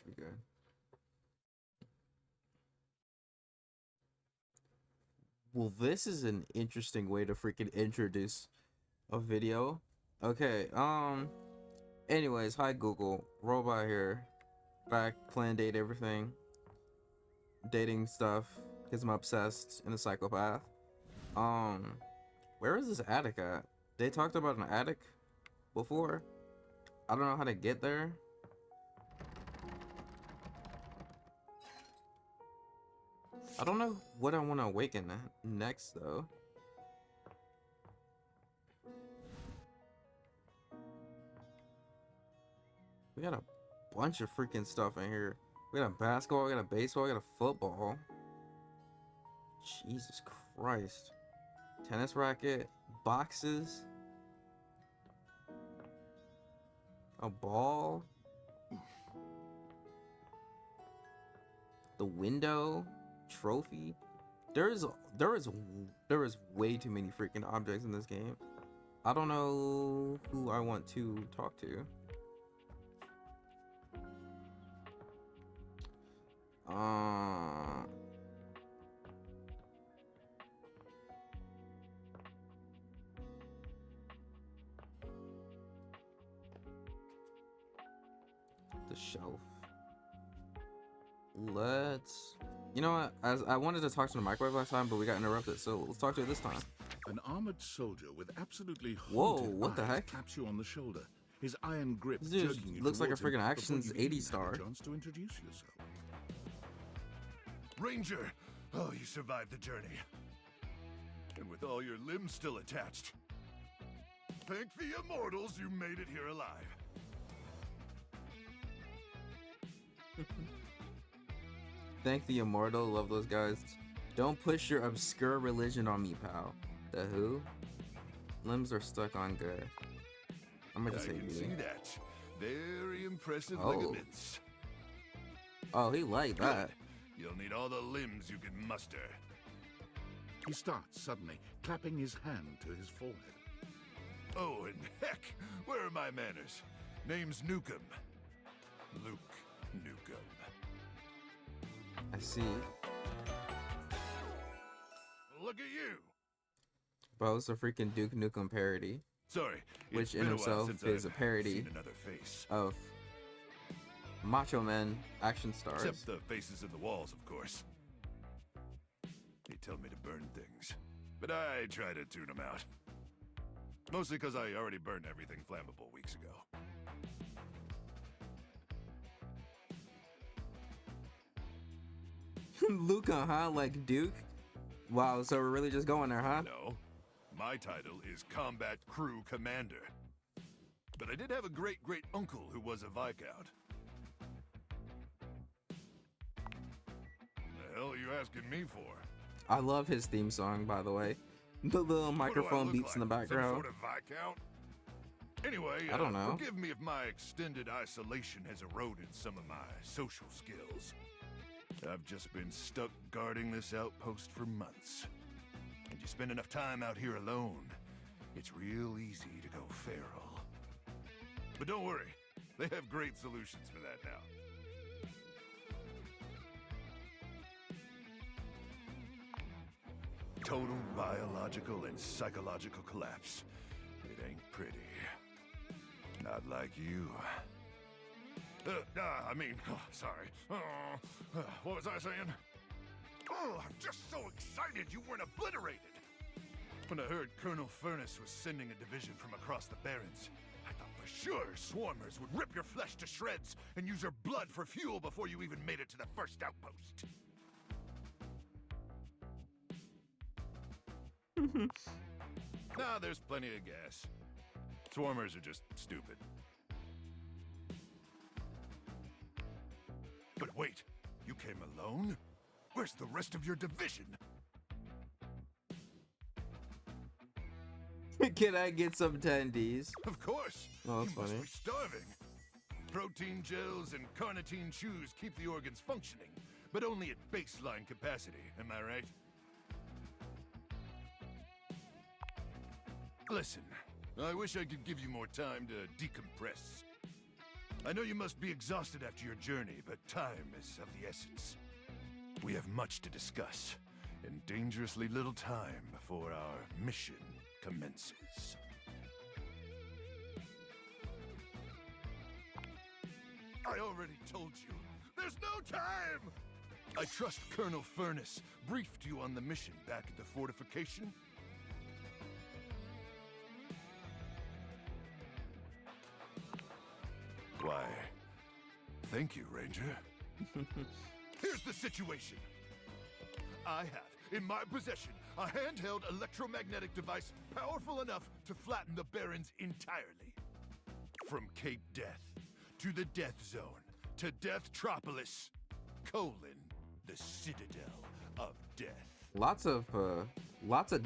should be good. Well, this is an interesting way to freaking introduce a video. Okay, anyways, hi Google, robot here, back playing date everything, dating stuff, because I'm obsessed and a psychopath. Where is this attic at? They talked about an attic before. I don't know how to get there. I don't know what I want to awaken next though. We got a bunch of freaking stuff in here. We got a basketball, we got a baseball, we got a football. Jesus Christ. Tennis racket, boxes, a ball, the window, trophy. There is way too many freaking objects in this game. I don't know who I want to talk to. The shelf. You know what? As I wanted to talk to the microwave last time, but we got interrupted, so let's talk to it this time. An armored soldier with absolutely Whoa, haunted what the eyes heck? taps you on the shoulder. His iron grip This dude jerking you looks like a towards him freaking before Actions you even 80 have star. a chance to introduce yourself. Ranger! Oh, you survived the journey. And with all your limbs still attached. Thank the immortals you made it here alive. Thank the immortal. Love those guys. Don't push your obscure religion on me, pal. The who? Limbs are stuck on good. I'm gonna I just say can see beauty. that. Very impressive Oh. ligaments. Oh, he liked that. Good. You'll need all the limbs you can muster. He starts suddenly, clapping his hand to his forehead. Oh, and heck, where are my manners? Name's Nukem. Luke Nukem. I see. Look at you. Bro, it's a freaking Duke Nukem parody Sorry, Which it's in been a while itself since is a I've parody seen another face. of Macho Men action stars. Except the faces in the walls, of course. They tell me to burn things, but I try to tune them out. Mostly because I already burned everything flammable weeks ago. Luca, huh? Like Duke? Wow, so we're really just going there, huh? No, my title is Combat Crew Commander. But I did have a great-great-uncle who was a Viscount. The hell are you asking me for? I love his theme song, by the way. The little What do I microphone look beats in the like, background. Some sort of Viscount? Anyway, I don't know. forgive me if my extended isolation has eroded some of my social skills. I've just been stuck guarding this outpost for months. And you spend enough time out here alone, it's real easy to go feral. But don't worry, they have great solutions for that now. Total biological and psychological collapse. It ain't pretty. Not like you. Sorry. What was I saying? Oh, I'm just so excited you weren't obliterated. When I heard Colonel Furnace was sending a division from across the Barrens, I thought for sure swarmers would rip your flesh to shreds and use your blood for fuel before you even made it to the first outpost. Nah, there's plenty of gas. Swarmers are just stupid. But wait, you came alone? Where's the rest of your division? Can I get some tendies? Of course. Oh, that's you must funny. be starving. Protein gels and carnitine chews keep the organs functioning, but only at baseline capacity, am I right? Listen, I wish I could give you more time to decompress. I know you must be exhausted after your journey, but time is of the essence. We have much to discuss, and dangerously little time before our mission commences. I already told you, there's no time! I trust Colonel Furnace briefed you on the mission back at the fortification. Why, thank you, Ranger. Here's the situation. I have, in my possession, a handheld electromagnetic device powerful enough to flatten the Barrens entirely. From Cape Death, to the Death Zone, to Deathtropolis, the Citadel of Death. Lots of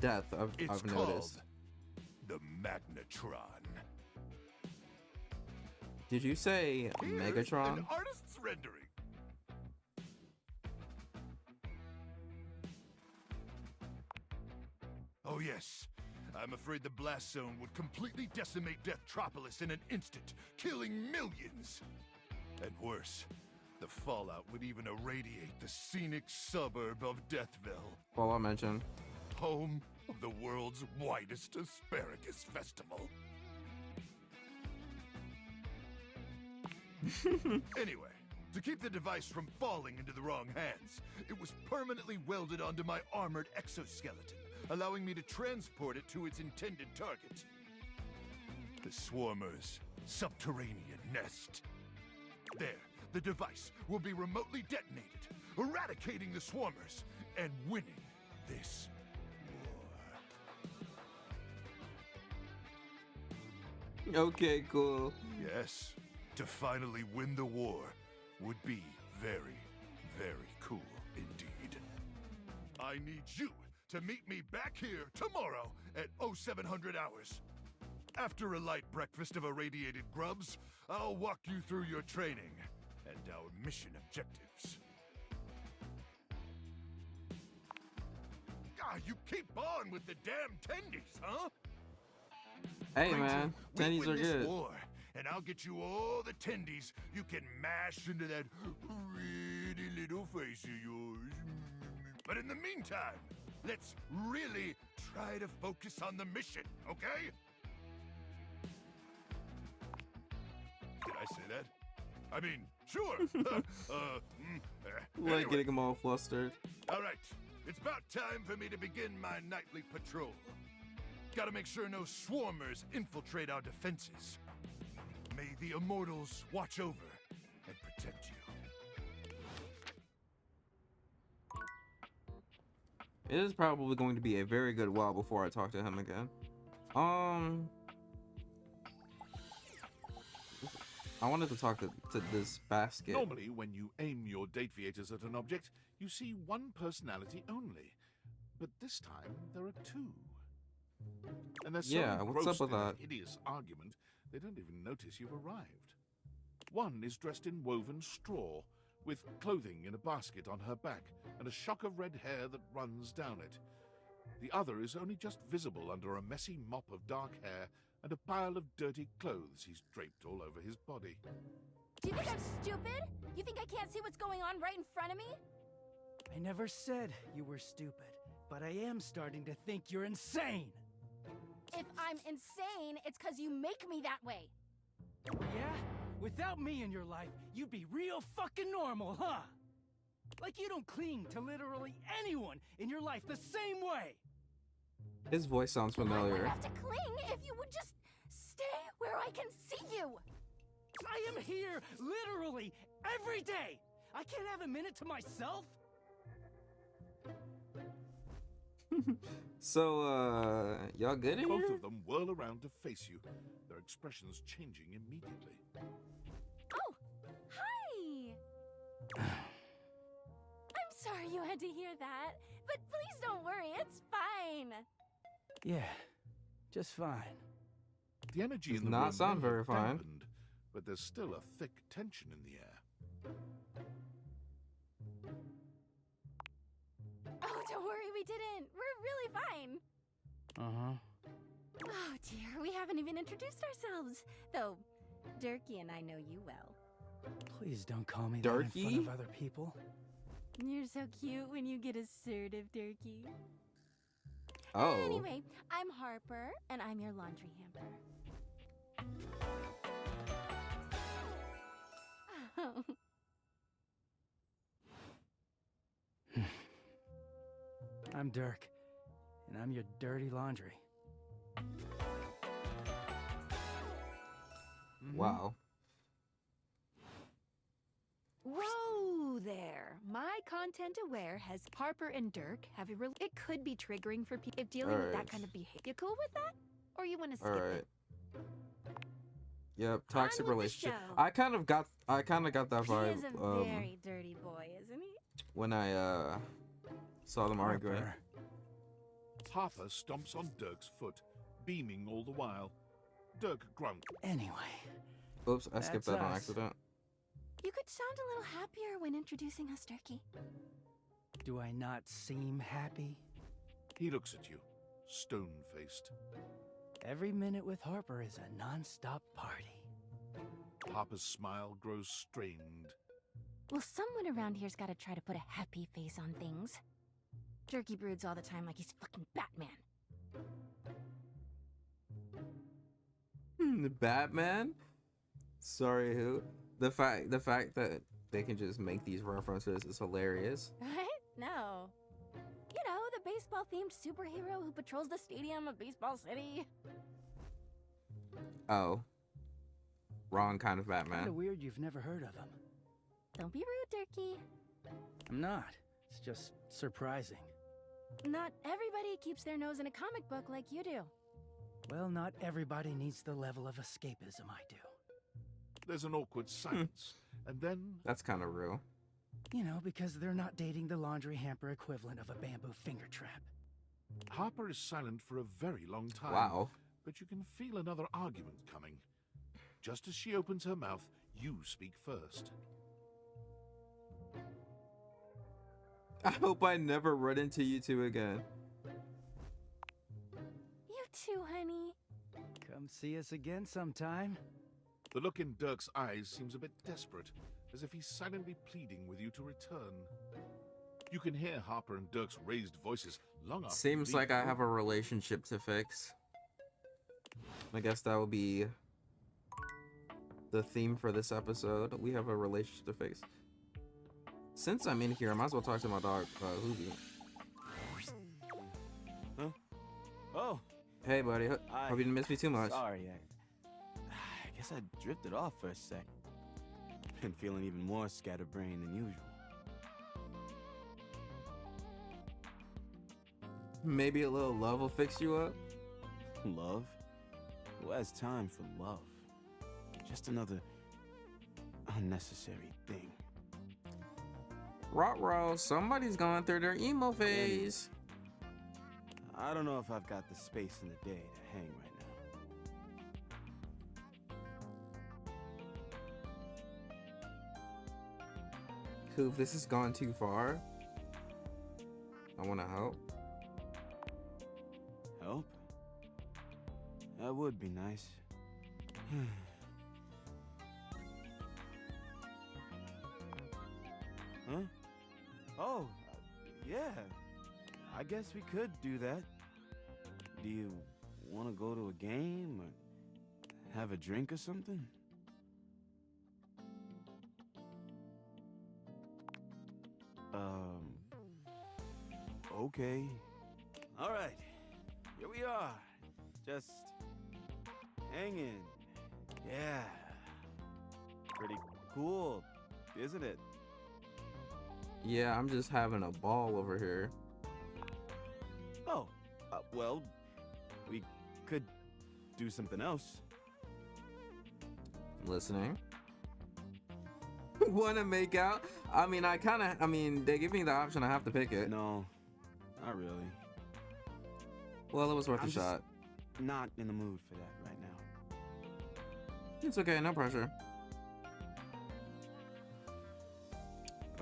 death. It's I've called noticed. the Magnetron. Did you say Here's Megatron? an artist's rendering. Oh yes, I'm afraid the blast zone would completely decimate Deathtropolis in an instant, killing millions. And worse, the fallout would even irradiate the scenic suburb of Deathville, Well, I'll mention. home of the world's widest asparagus festival. Anyway, to keep the device from falling into the wrong hands, it was permanently welded onto my armored exoskeleton, allowing me to transport it to its intended target. The Swarmer's subterranean nest. There, the device will be remotely detonated, eradicating the Swarmers and winning this war. Okay, cool. Yes, to finally win the war would be very, very cool indeed. I need you to meet me back here tomorrow at 0700 hours. After a light breakfast of irradiated grubs, I'll walk you through your training and our mission objectives. Ah, you keep on with the damn tendies, huh? Hey, Ranger, man. we Tendies win are this good. war, and I'll get you all the tendies you can mash into that pretty little face of yours. But in the meantime, let's really try to focus on the mission, okay? Did I say that? I mean, sure. Like Anyway, getting them all flustered. all right, it's about time for me to begin my nightly patrol. Gotta make sure no swarmers infiltrate our defenses. May the immortals watch over and protect you. It is probably going to be a very good while before I talk to him again. I wanted to talk to this basket. Normally, when you aim your date viators at an object, you see one personality only. But this time, there are two. And they're so Yeah, what's up engrossed with in a that? hideous argument, they don't even notice you've arrived. One is dressed in woven straw, with clothing in a basket on her back, and a shock of red hair that runs down it. The other is only just visible under a messy mop of dark hair and a pile of dirty clothes he's draped all over his body. Do you think I'm stupid? You think I can't see what's going on right in front of me? I never said you were stupid, but I am starting to think you're insane. If I'm insane, it's because you make me that way. Yeah? Without me in your life, you'd be real fucking normal, huh? Like you don't cling to literally anyone in your life the same way. His voice sounds I would familiar. have to cling if you would just stay where I can see you. I am here literally every day. I can't have a minute to myself. So, y'all good in Both here? of them whirl around to face you, their expressions changing immediately. Oh, hi. I'm sorry you had to hear that, but please don't worry, it's fine. Yeah, just fine. The energy Does in the not room sound may very have fine. dampened, but there's still a thick tension in the air. Oh, don't worry, we didn't. We're really fine. Uh-huh. Oh dear, we haven't even introduced ourselves. Though, Durkee and I know you well. Please don't call me that in front Durkee? of other people. You're so cute when you get assertive, Durkee. Oh. Anyway, I'm Harper, and I'm your laundry hamper. I'm Dirk, and I'm your dirty laundry. Wow. Whoa there! My content aware has Harper and Dirk have a it could be triggering for people if dealing with that Alright. kind of behavior. You cool with that? Or you want to skip All right. it? Yep. Toxic On with the relationship. show. I kind of got that He vibe is a very dirty boy, isn't he? when I saw them arguing. Harper. Harper stomps on Dirk's foot, beaming all the while. Dirk grunts. Anyway, Oops, I skipped That's that on us. accident. You could sound a little happier when introducing us, Durkee. do I not seem happy? He looks at you, stone-faced. Every minute with Harper is a non-stop party. Harper's smile grows strained. Well, someone around here's got to try to put a happy face on things. Durkee broods all the time like he's fucking Batman. Batman? Sorry, who? The fact that they can just make these references is hilarious. Right? No. You know, the baseball-themed superhero who patrols the stadium of Baseball City. Oh. Wrong kind of Kind Batman. of weird you've never heard of him. Don't be rude, Durkee. I'm not. It's just surprising. Not everybody keeps their nose in a comic book like you do. Well, not everybody needs the level of escapism I do. There's an awkward silence, and then That's kind of real. You know, because they're not dating the laundry hamper equivalent of a bamboo finger trap. Harper is silent for a very long time. Wow. But you can feel another argument coming. Just as she opens her mouth, you speak first. I hope I never run into you two again. You too, honey. Come see us again sometime. The look in Dirk's eyes seems a bit desperate, as if he's silently pleading with you to return. You can hear Harper and Dirk's raised voices long after Seems you like leave I the have a relationship to fix. I guess that will be the theme for this episode. We have a relationship to fix. Since I'm in here, I might as well talk to my dog, Hoobie. Huh? Oh, Hey, buddy. Hope Hi. you didn't miss me too much. sorry. I guess I drifted off for a sec. Been feeling even more scatterbrained than usual. Maybe a little love will fix you up. Love? Who has time for love? Just another unnecessary thing. Ruh-roh, somebody's going through their emo phase. I don't know if I've got the space in the day to hang right now. Hoop, this has gone too far. I want to help. Help? That would be nice. Huh? Oh, yeah. I guess we could do that. Do you want to go to a game or have a drink or something? Okay. All right. Here we are. Just hanging. Yeah. Pretty cool, isn't it? Yeah, I'm just having a ball over here. Oh, well, we could do something else. Listening. Want to make out? I mean, they give me the option. I have to pick it. No, not really. Well, it was worth I'm a just shot. not in the mood for that right now. It's okay, no pressure.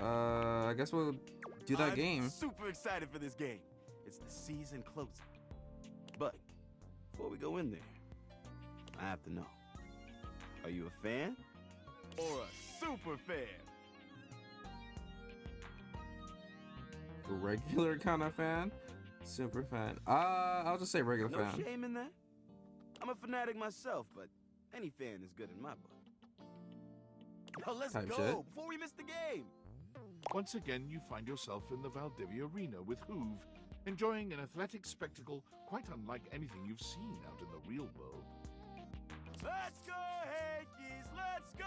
I guess we'll do that I'm game. super excited for this game. It's the season closing. But before we go in there, I have to know. Are you a fan or a super fan? A regular kind of fan? Super fan. I'll just say regular No fan. shame in that. I'm a fanatic myself, but any fan is good in my book. Yo, let's Type go shit. before we miss the game. Once again, you find yourself in the Valdivia Arena with Hoove, enjoying an athletic spectacle quite unlike anything you've seen out in the real world. Let's go, Yankees! Let's go!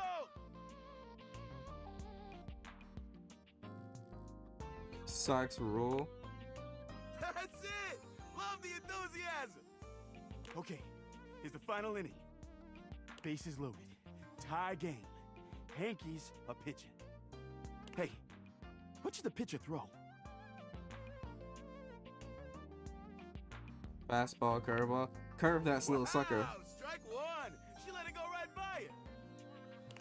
Sox rule. That's it! Love the enthusiasm! Okay, here's the final inning. Bases loaded. Tie game. Yankees are pitching. Hey, what should the pitcher throw? Fastball, curveball. Curve that little sucker. Wow, strike one! She let it go right by it.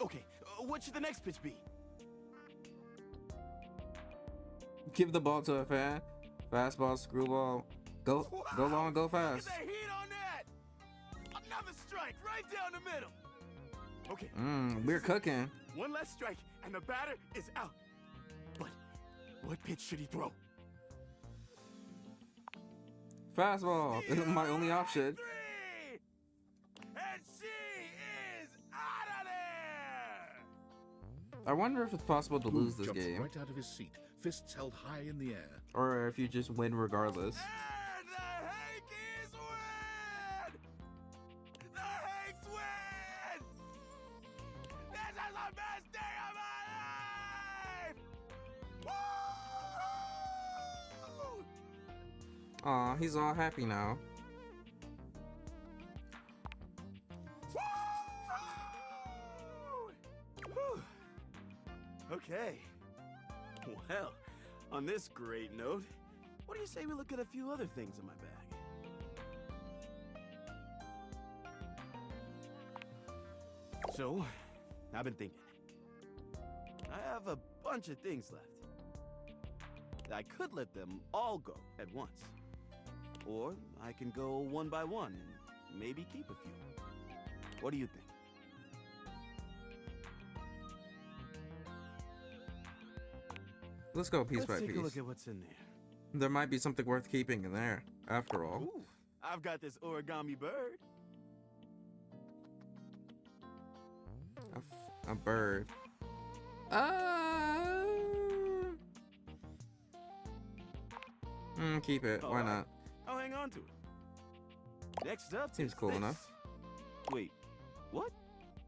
Okay, what should the next pitch be? Give the ball to a fan. Fastball, screwball. Go long, go fast. Get that heat on that! Another strike right down the middle. Okay. We're cooking. One less strike, and the batter is out. But what pitch should he throw? Fastball. This is my only option. Three! And she is out of there! I wonder if it's possible to lose this jumps game, right out of his seat, fists held high in the air. or if you just win regardless. And the Yankees win! The Yanks win! This is the best day of my life! Woo! Aw, he's all happy now. Woo! Okay. Well, on this great note, what do you say we look at a few other things in my bag? So, I've been thinking. I have a bunch of things left. I could let them all go at once. Or I can go one by one and maybe keep a few. What do you think? Let's go piece Let's by take a piece. look at what's in there. There might be something worth keeping in there, after all. Ooh, I've got this origami bird. A bird. Keep it. Why Alright. not? I'll hang on to it. Next up Seems is cool this. enough. Wait, what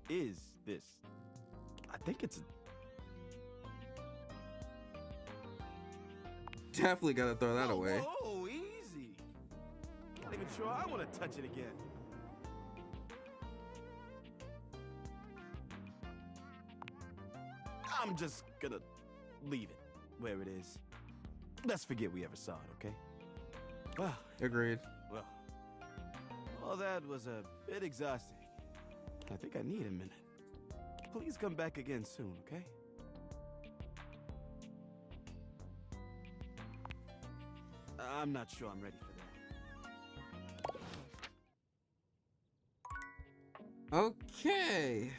is this? I think it's Definitely gotta throw that away. Whoa, easy. Not even sure I want to touch it again. I'm just gonna leave it where it is. Let's forget we ever saw it, okay? Well, Agreed. well, all that was a bit exhausting. I think I need a minute. Please come back again soon, okay? I'm not sure I'm ready for that. Okay.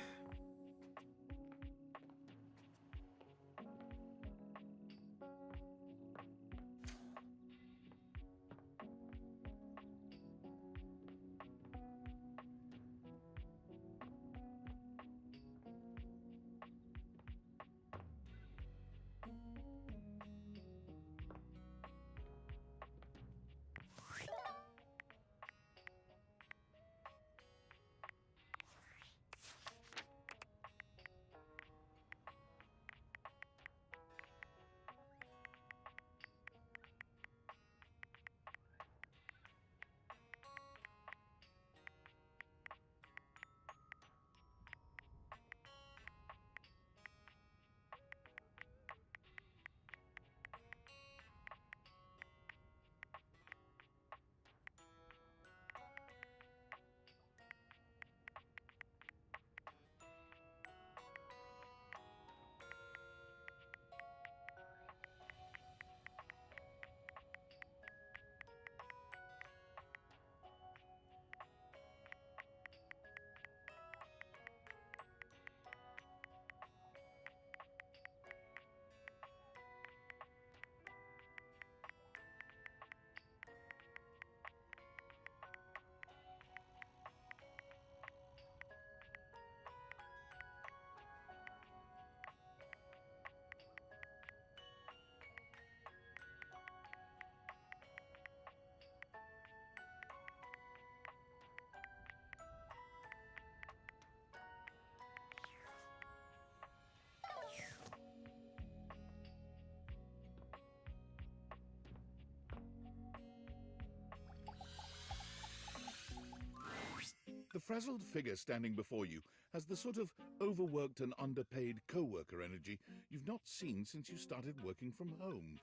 frazzled figure standing before you has the sort of overworked and underpaid co-worker energy you've not seen since you started working from home.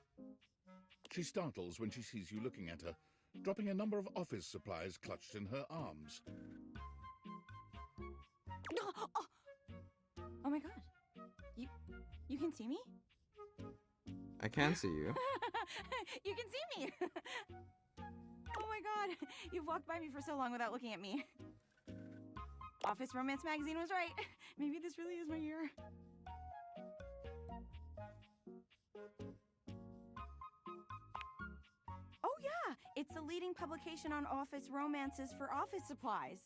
She startles when she sees you looking at her, dropping a number of office supplies clutched in her arms. Oh my god. You can see me? I can see you. You can see me! Oh my god. You've walked by me for so long without looking at me. Office Romance magazine was right. Maybe this really is my year. Oh yeah! It's the leading publication on office romances for office supplies.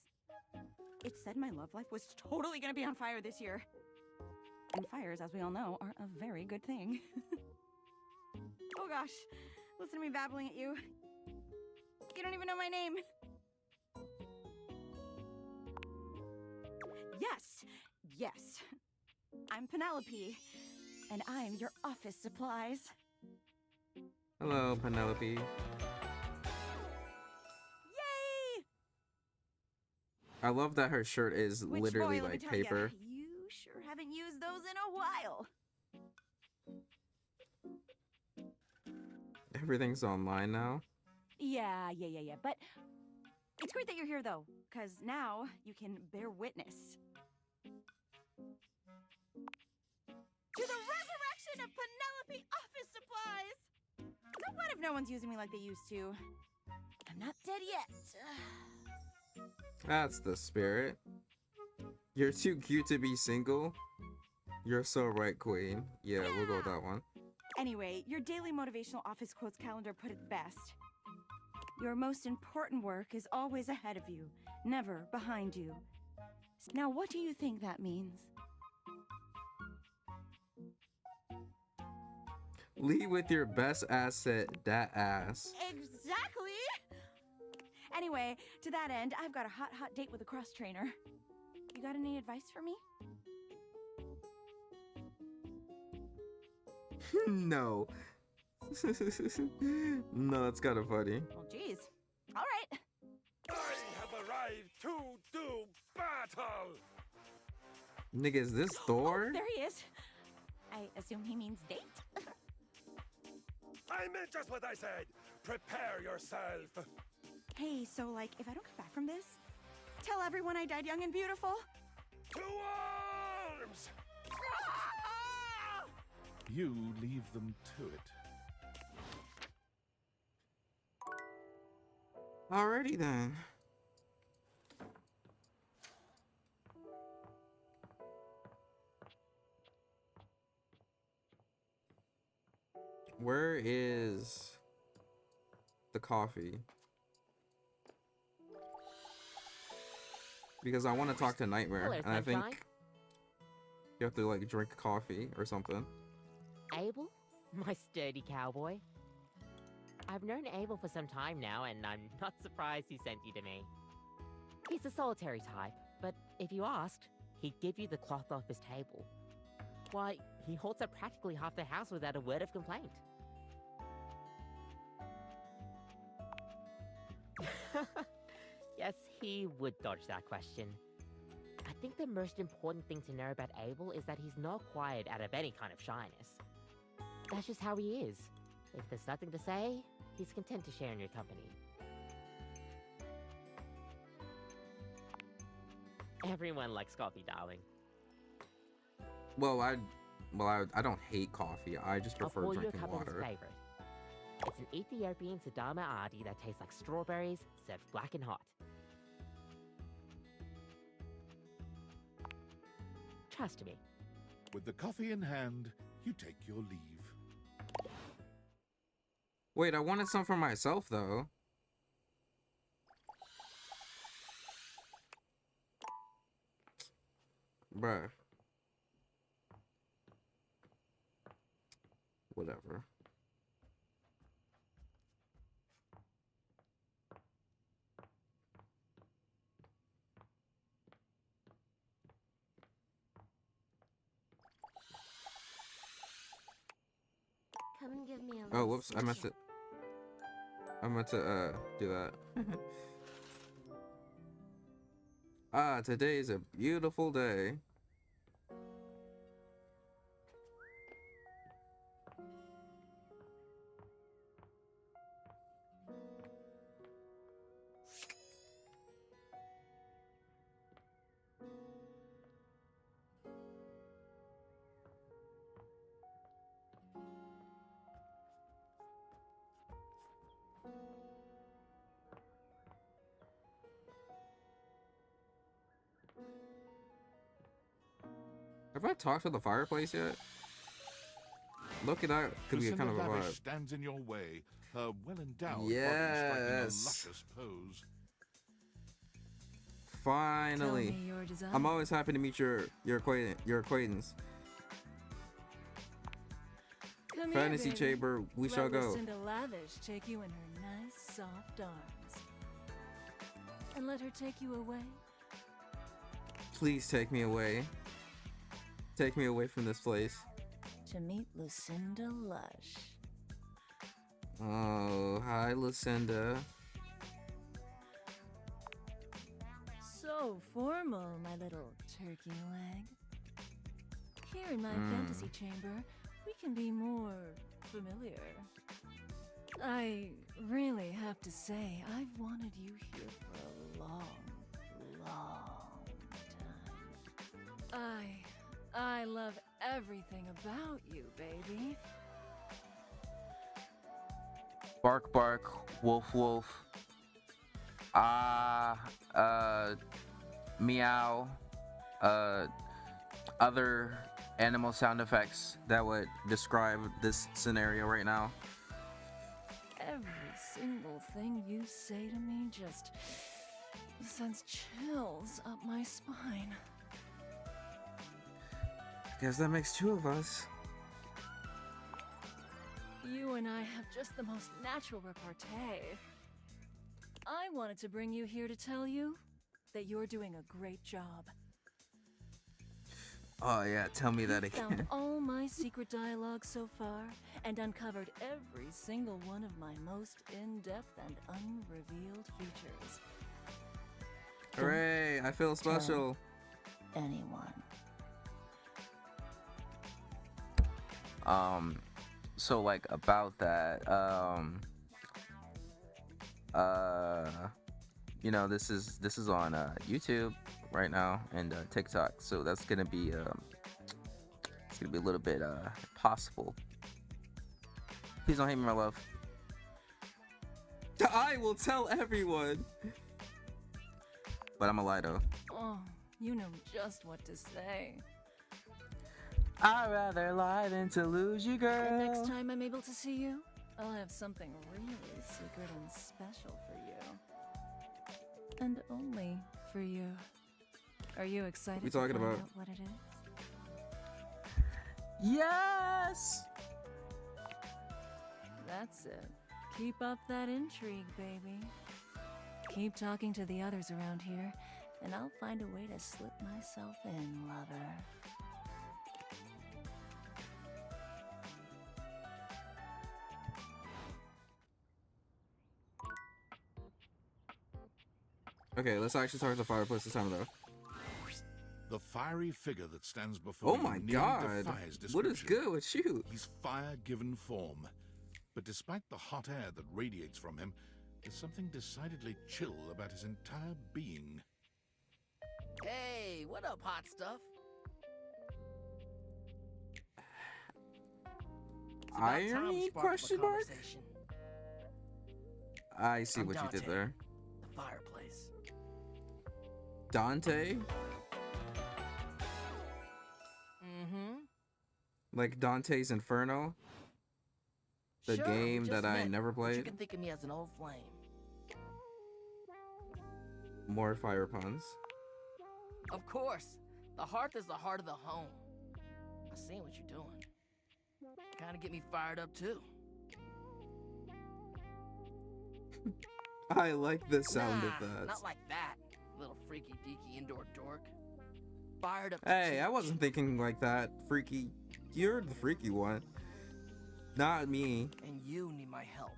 It said my love life was totally gonna be on fire this year. And fires, as we all know, are a very good thing. Oh gosh, listen to me babbling at you. You don't even know my name. Yes. I'm Penelope, and I'm your office supplies. Hello, Penelope. Yay! I love that her shirt is Which, literally boy, let me like tell ya, paper. you sure haven't used those in a while. Everything's online now. Yeah. But it's great that you're here, though, because now you can bear witness to the resurrection of Penelope office supplies. So what if no one's using me like they used to? I'm not dead yet. That's the spirit. You're too cute to be single. You're so right, Queen. Yeah, we'll go with that one. Anyway, your daily motivational office quotes calendar put it best. Your most important work is always ahead of you, never behind you. Now, what do you think that means? Lead with your best asset, that ass. Exactly! Anyway, to that end, I've got a hot date with a cross trainer. You got any advice for me? No. No, that's kind of funny. Well, geez. All right. I have arrived to do battle! Nigga, is this Thor? There he is. I assume he means date. I meant just what I said! Prepare yourself! Hey, so, like, if I don't come back from this, tell everyone I died young and beautiful. To arms! You leave them to it. Alrighty then. Where is the coffee? Because I want to talk to Nightmare, Hello, and I think sunshine. you have to like drink coffee or something. Abel? My sturdy cowboy. I've known Abel for some time now, and I'm not surprised he sent you to me. He's a solitary type, but if you asked, he'd give you the cloth off his table. Why, he holds up practically half the house without a word of complaint. Yes, he would dodge that question. I think the most important thing to know about Abel is that he's not quiet out of any kind of shyness. That's just how he is. If there's nothing to say, he's content to share in your company. Everyone likes coffee, darling. Well, I don't hate coffee. I just I'll prefer pour you a drinking cup of his water. favorite. It's an Ethiopian Sidama Adi that tastes like strawberries, served black and hot. Trust me. With the coffee in hand, you take your leave. Wait, I wanted some for myself though. Bruh. Whatever. Come and give me a Oh, little whoops, I meant to do that. Ah, today is a beautiful day. Have I talked to the fireplace yet? Look at that. Could be a kind of a Lucinda Lavish vibe. stands in your way, her well-endowed body striking a Yes. luscious pose. Finally. Tell me your desire. I'm always happy to meet your acquaintance. Come Fantasy here, baby. chamber, we Let shall go. Lucinda Lavish take you in her nice, soft arms. And let her take you away. Please take me away. Take me away from this place. To meet Lucinda Lush. Oh, hi, Lucinda. So formal, my little turkey leg. Here in my fantasy chamber, we can be more familiar. I really have to say, I've wanted you here for a long, long time. I love everything about you, baby. Bark, bark, wolf, wolf. Meow. Other animal sound effects that would describe this scenario right now. Every single thing you say to me just sends chills up my spine. Guess that makes two of us. You and I have just the most natural repartee. I wanted to bring you here to tell you that you're doing a great job. Oh yeah, tell me that You found again. all my secret dialogue so far and uncovered every single one of my most in-depth and unrevealed features. Hooray, I feel special. Anyone. So like about that, you know, this is on YouTube right now and TikTok, so that's gonna be it's gonna be a little bit possible. Please don't hate me, my love. I will tell everyone. But I'm a lie though. Oh, you know just what to say. I'd rather lie than to lose you, girl. And next time I'm able to see you, I'll have something really secret and special for you. And only for you. Are you excited We to talking find about? out what it is? Yes. That's it. Keep up that intrigue, baby. Keep talking to the others around here, and I'll find a way to slip myself in, lover. Okay, let's actually talk to the fireplace this time though. The fiery figure that stands before Oh you my nearly god. defies What is description. good with you? He's fire given form. But despite the hot air that radiates from him, there's something decidedly chill about his entire being. Hey, what up, hot stuff? It's about time we Irony? sparked up a Question mark? conversation. I see I'm what you did Dante. there. The fireplace. Dante? Mm-hmm. Like Dante's Inferno? The Sure, we game just that I met, never but You played? can think of me as an old flame. More fire puns. Of course. The hearth is the heart of the home. I seen what you're doing. Kinda get me fired up too. I like the sound of Nah, that. not like that, little freaky deaky indoor dork. Fired up to Hey, I teach. wasn't thinking like that. Freaky. You're the freaky one. Not me. And you need my help.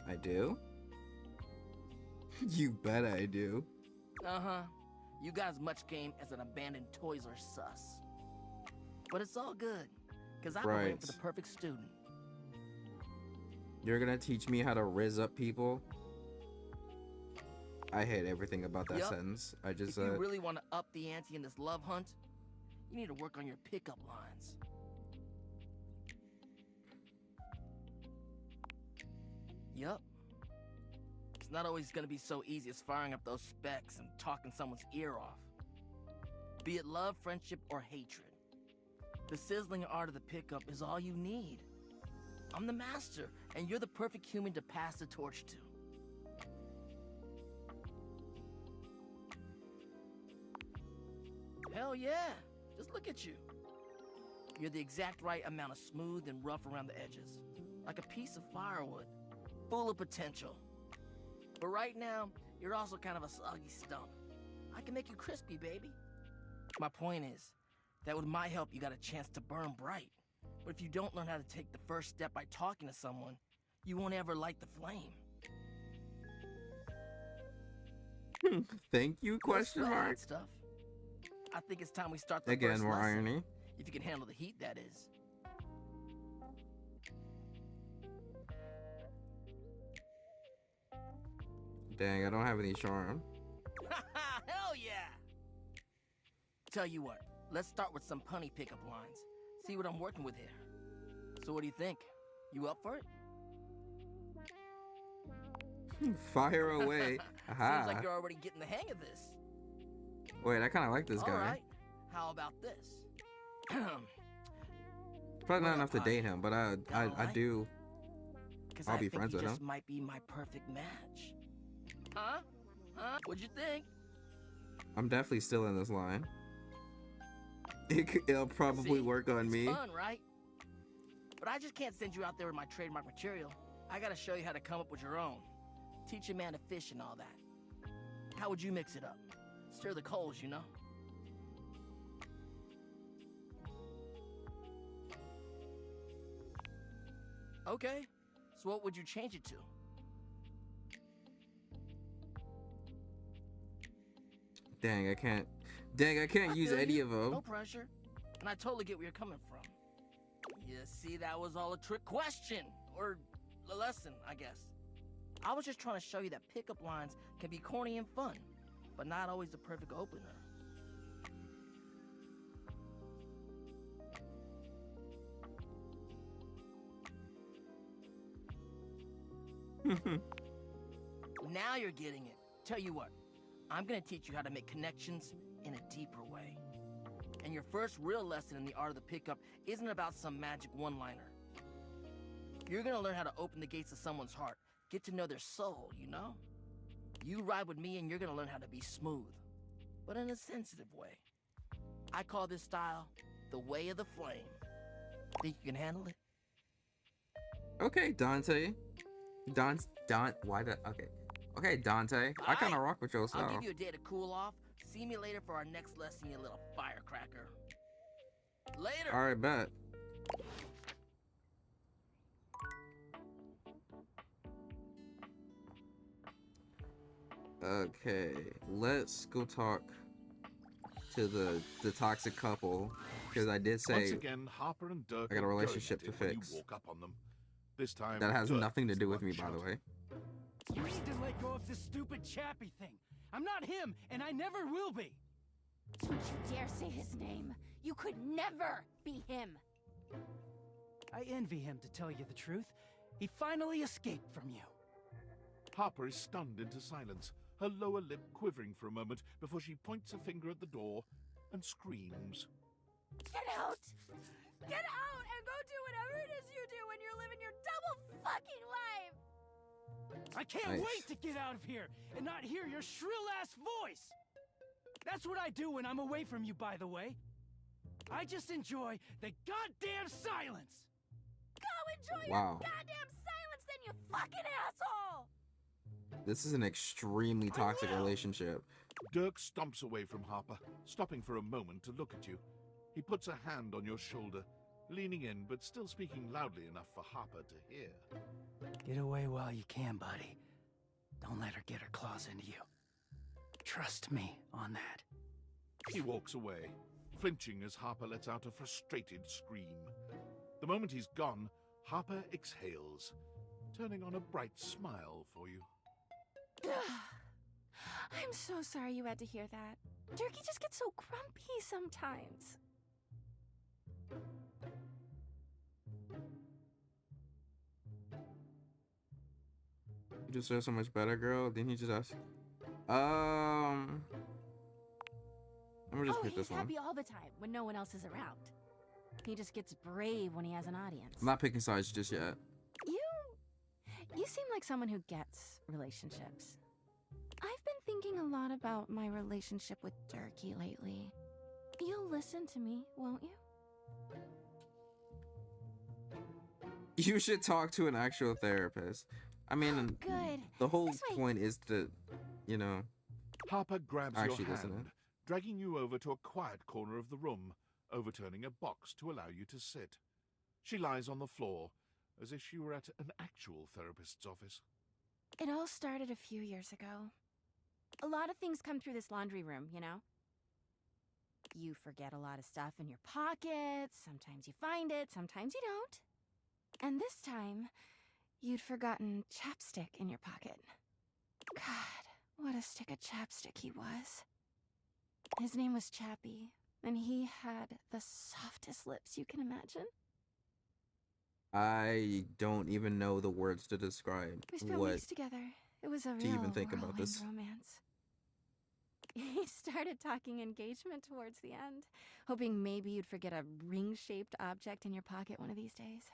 I do? You bet I do. Uh-huh. You got as much game as an abandoned Toys R Us. But it's all good, because I've been waiting for the perfect student. You're gonna teach me how to riz up people? I hate everything about that sentence. I just If you really want to up the ante in this love hunt, you need to work on your pickup lines. Yup. It's not always gonna be so easy as firing up those specs and talking someone's ear off. Be it love, friendship, or hatred. The sizzling art of the pickup is all you need. I'm the master, and you're the perfect human to pass the torch to. Hell yeah! Just look at you. You're the exact right amount of smooth and rough around the edges. Like a piece of firewood. Full of potential. But right now, you're also kind of a soggy stump. I can make you crispy, baby. My point is, that with my help, you got a chance to burn bright. But if you don't learn how to take the first step by talking to someone, you won't ever light the flame. Thank you, question mark. Stuff. I think it's time we start the Again, first more lesson. irony. If you can handle the heat, that is. Dang, I don't have any charm. Hell yeah! Tell you what, let's start with some punny pickup lines. See what I'm working with here. So what do you think? You up for it? Fire away. Aha. Seems like you're already getting the hang of this. Wait, I kind of like this guy. Alright, how about this? Probably not enough to date him, but I do. I'll be friends with him. This might be my perfect match. Huh? Huh? What'd you think? I'm definitely still in this line. It'll probably work on me. Fun, right? But I just can't send you out there with my trademark material. I gotta show you how to come up with your own. Teach a man to fish and all that. How would you mix it up? Stir the coals, you know? Okay, so what would you change it to? Dang, I can't use any of them. No pressure. And I totally get where you're coming from. You see, that was all a trick question. Or a lesson, I guess. I was just trying to show you that pickup lines can be corny and fun, but not always the perfect opener. Now you're getting it. Tell you what, I'm gonna teach you how to make connections in a deeper way. And your first real lesson in the art of the pickup isn't about some magic one-liner. You're gonna learn how to open the gates of someone's heart, get to know their soul, you know? You ride with me and you're gonna learn how to be smooth, but in a sensitive way. I call this style the way of the flame. Think you can handle it? Okay, Dante. Okay, Dante. I kind of rock with your style. I'll give you a day to cool off. See me later for our next lesson, you little firecracker. Later. All right, bet. Okay, let's go talk to the toxic couple, because I did say Once again, Harper and Dirk I got a are relationship to goaded when fix. You walk up on them. This time, That has Dirk nothing to is do the with one me, by the shouting. way. You need to let go of this stupid chappy thing. I'm not him, and I never will be. Don't you dare say his name. You could never be him. I envy him, to tell you the truth. He finally escaped from you. Harper is stunned into silence, her lower lip quivering for a moment before she points a finger at the door and screams. Get out! Get out and go do whatever it is you do when you're living your double fucking life! I can't Nice. wait to get out of here and not hear your shrill-ass voice! That's what I do when I'm away from you, by the way. I just enjoy the goddamn silence! Go enjoy Wow. your goddamn silence then, you fucking asshole! This is an extremely toxic relationship. Dirk stomps away from Harper, stopping for a moment to look at you. He puts a hand on your shoulder, leaning in but still speaking loudly enough for Harper to hear. Get away while you can, buddy. Don't let her get her claws into you. Trust me on that. He walks away, flinching as Harper lets out a frustrated scream. The moment he's gone, Harper exhales, turning on a bright smile for you. I'm so sorry you had to hear that. Turkey just gets so grumpy sometimes. You deserve so much better, girl. Didn't he just ask? Let me just pick this He's one. happy all the time when no one else is around. He just gets brave when he has an audience. I'm not picking sides just yet. You seem like someone who gets relationships. I've been thinking a lot about my relationship with Turkey lately. You'll listen to me, won't you? You should talk to an actual therapist. I mean, Good. the whole This way. point is to, you know, Harper grabs actually your listen. hand, dragging you over to a quiet corner of the room, overturning a box to allow you to sit. She lies on the floor, as if she were at an actual therapist's office. It all started a few years ago. A lot of things come through this laundry room, you know? You forget a lot of stuff in your pockets, sometimes you find it, sometimes you don't. And this time, you'd forgotten chapstick in your pocket. God, what a stick of chapstick he was. His name was Chappie, and he had the softest lips you can imagine. I don't even know the words to describe We spent what weeks together. It was a to real even think about whirlwind this. romance. He started talking engagement towards the end, hoping maybe you'd forget a ring-shaped object in your pocket one of these days.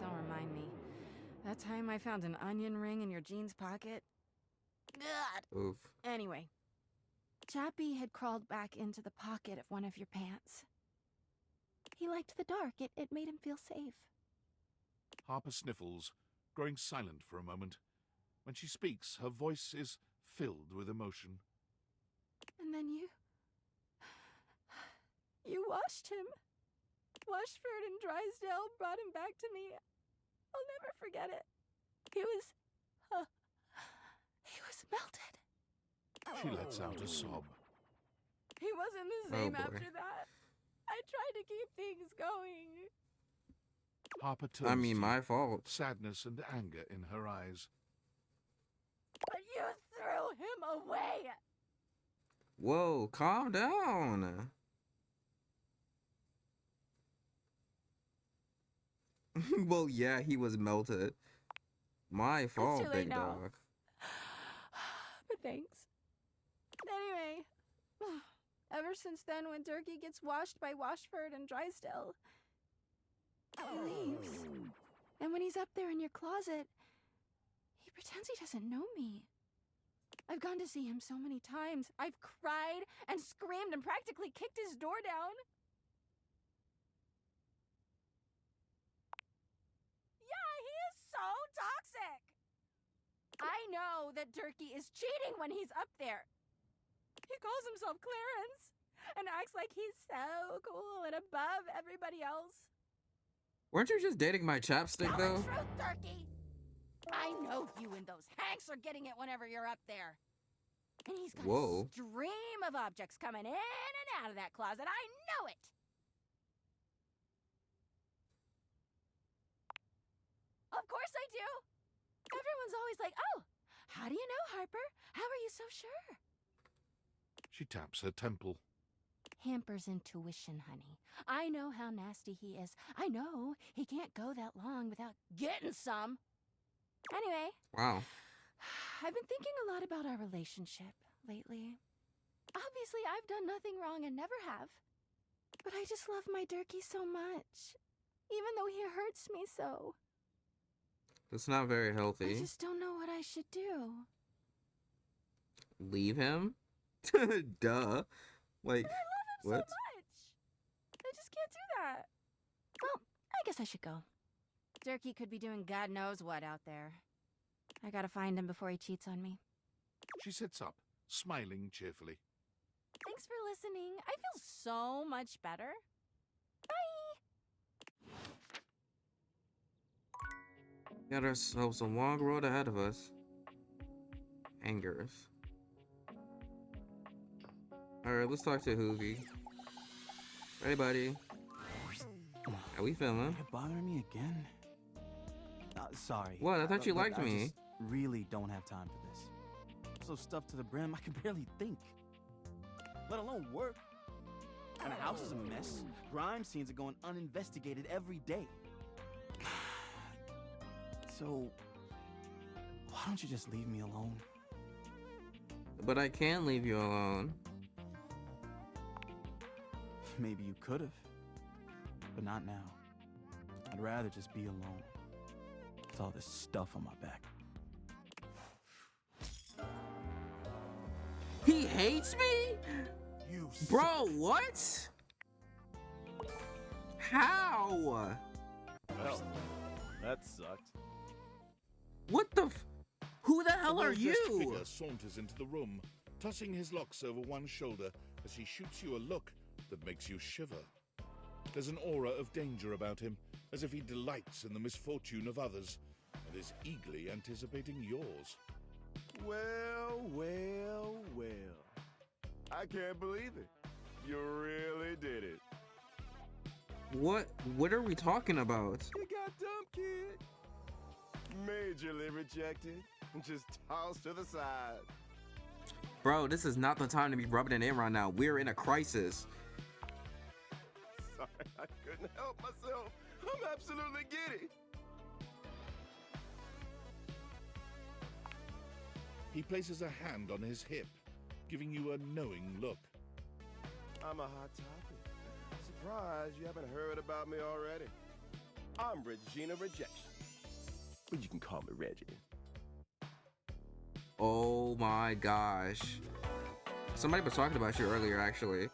Don't remind me. That time I found an onion ring in your jeans pocket. God. Oof. Anyway, Chappie had crawled back into the pocket of one of your pants. He liked the dark. It made him feel safe. Harper sniffles, growing silent for a moment. When she speaks, her voice is filled with emotion. And then you washed him. Washford and Drysdale brought him back to me. I'll never forget it. He was melted. She lets out a sob. He wasn't the Oh, same boy. after that. I tried to keep things going. Harper turns I mean, to my you, fault. sadness and anger in her eyes. But you threw him away. Whoa, calm down. Well, yeah, he was melted. My fault, too late big now. dog. But thanks. Anyway, ever since then, when Turkey gets washed by Washford and Drysdale, he leaves. And when he's up there in your closet, he pretends he doesn't know me. I've gone to see him so many times. I've cried and screamed and practically kicked his door down. Yeah, he is so toxic. I know that Turkey is cheating when he's up there. He calls himself Clarence and acts like he's so cool and above everybody else. Weren't you just dating my chapstick, Tell though? the truth, Turkey. I know you and those Hanks are getting it whenever you're up there. And he's got Whoa. a stream of objects coming in and out of that closet. I know it. Of course I do. Everyone's always like, oh, how do you know, Harper? How are you so sure? She taps her temple. Hampers intuition, honey. I know how nasty he is. I know he can't go that long without getting some. Anyway, Wow. I've been thinking a lot about our relationship lately. Obviously, I've done nothing wrong and never have. But I just love my Durkee so much. Even though he hurts me so. That's not very I healthy. just don't know what I should do. Leave him? Duh. Like, But I love him what? so much. I just can't do that. Well, I guess I should go. Durkee could be doing God knows what out there. I gotta find him before he cheats on me. She sits up, smiling cheerfully. Thanks for listening. I feel so much better. Bye! Got ourselves a long road ahead of us. Hangers. Alright, let's talk to Hoovy. Hey, buddy. How we feeling? You're bothering me again? Sorry. What? I thought you liked I me. just really don't have time for this. I'm so stuffed to the brim, I can barely think. Let alone work. And the house is a mess. Crime scenes are going uninvestigated every day. So, why don't you just leave me alone? But I can't leave you alone. Maybe you could have, but not now. I'd rather just be alone. With all this stuff on my back. He hates me? You Bro, what? How? Well, that sucked. What the f- Who the hell A are well-dressed you? figure saunters into the room, tossing his locks over one shoulder as he shoots you a look that makes you shiver. There's an aura of danger about him, as if he delights in the misfortune of others, and is eagerly anticipating yours. Well, well, well. I can't believe it. You really did it. What are we talking about? You got dumped, kid. Majorly rejected and just tossed to the side. Bro, this is not the time to be rubbing it in right now. We're in a crisis. Sorry, I couldn't help myself. I'm absolutely giddy. He places a hand on his hip, giving you a knowing look. I'm a hot topic. Surprised you haven't heard about me already. I'm Regina Rejection. But you can call me Reggie. Oh my gosh. Somebody was talking about you earlier, actually.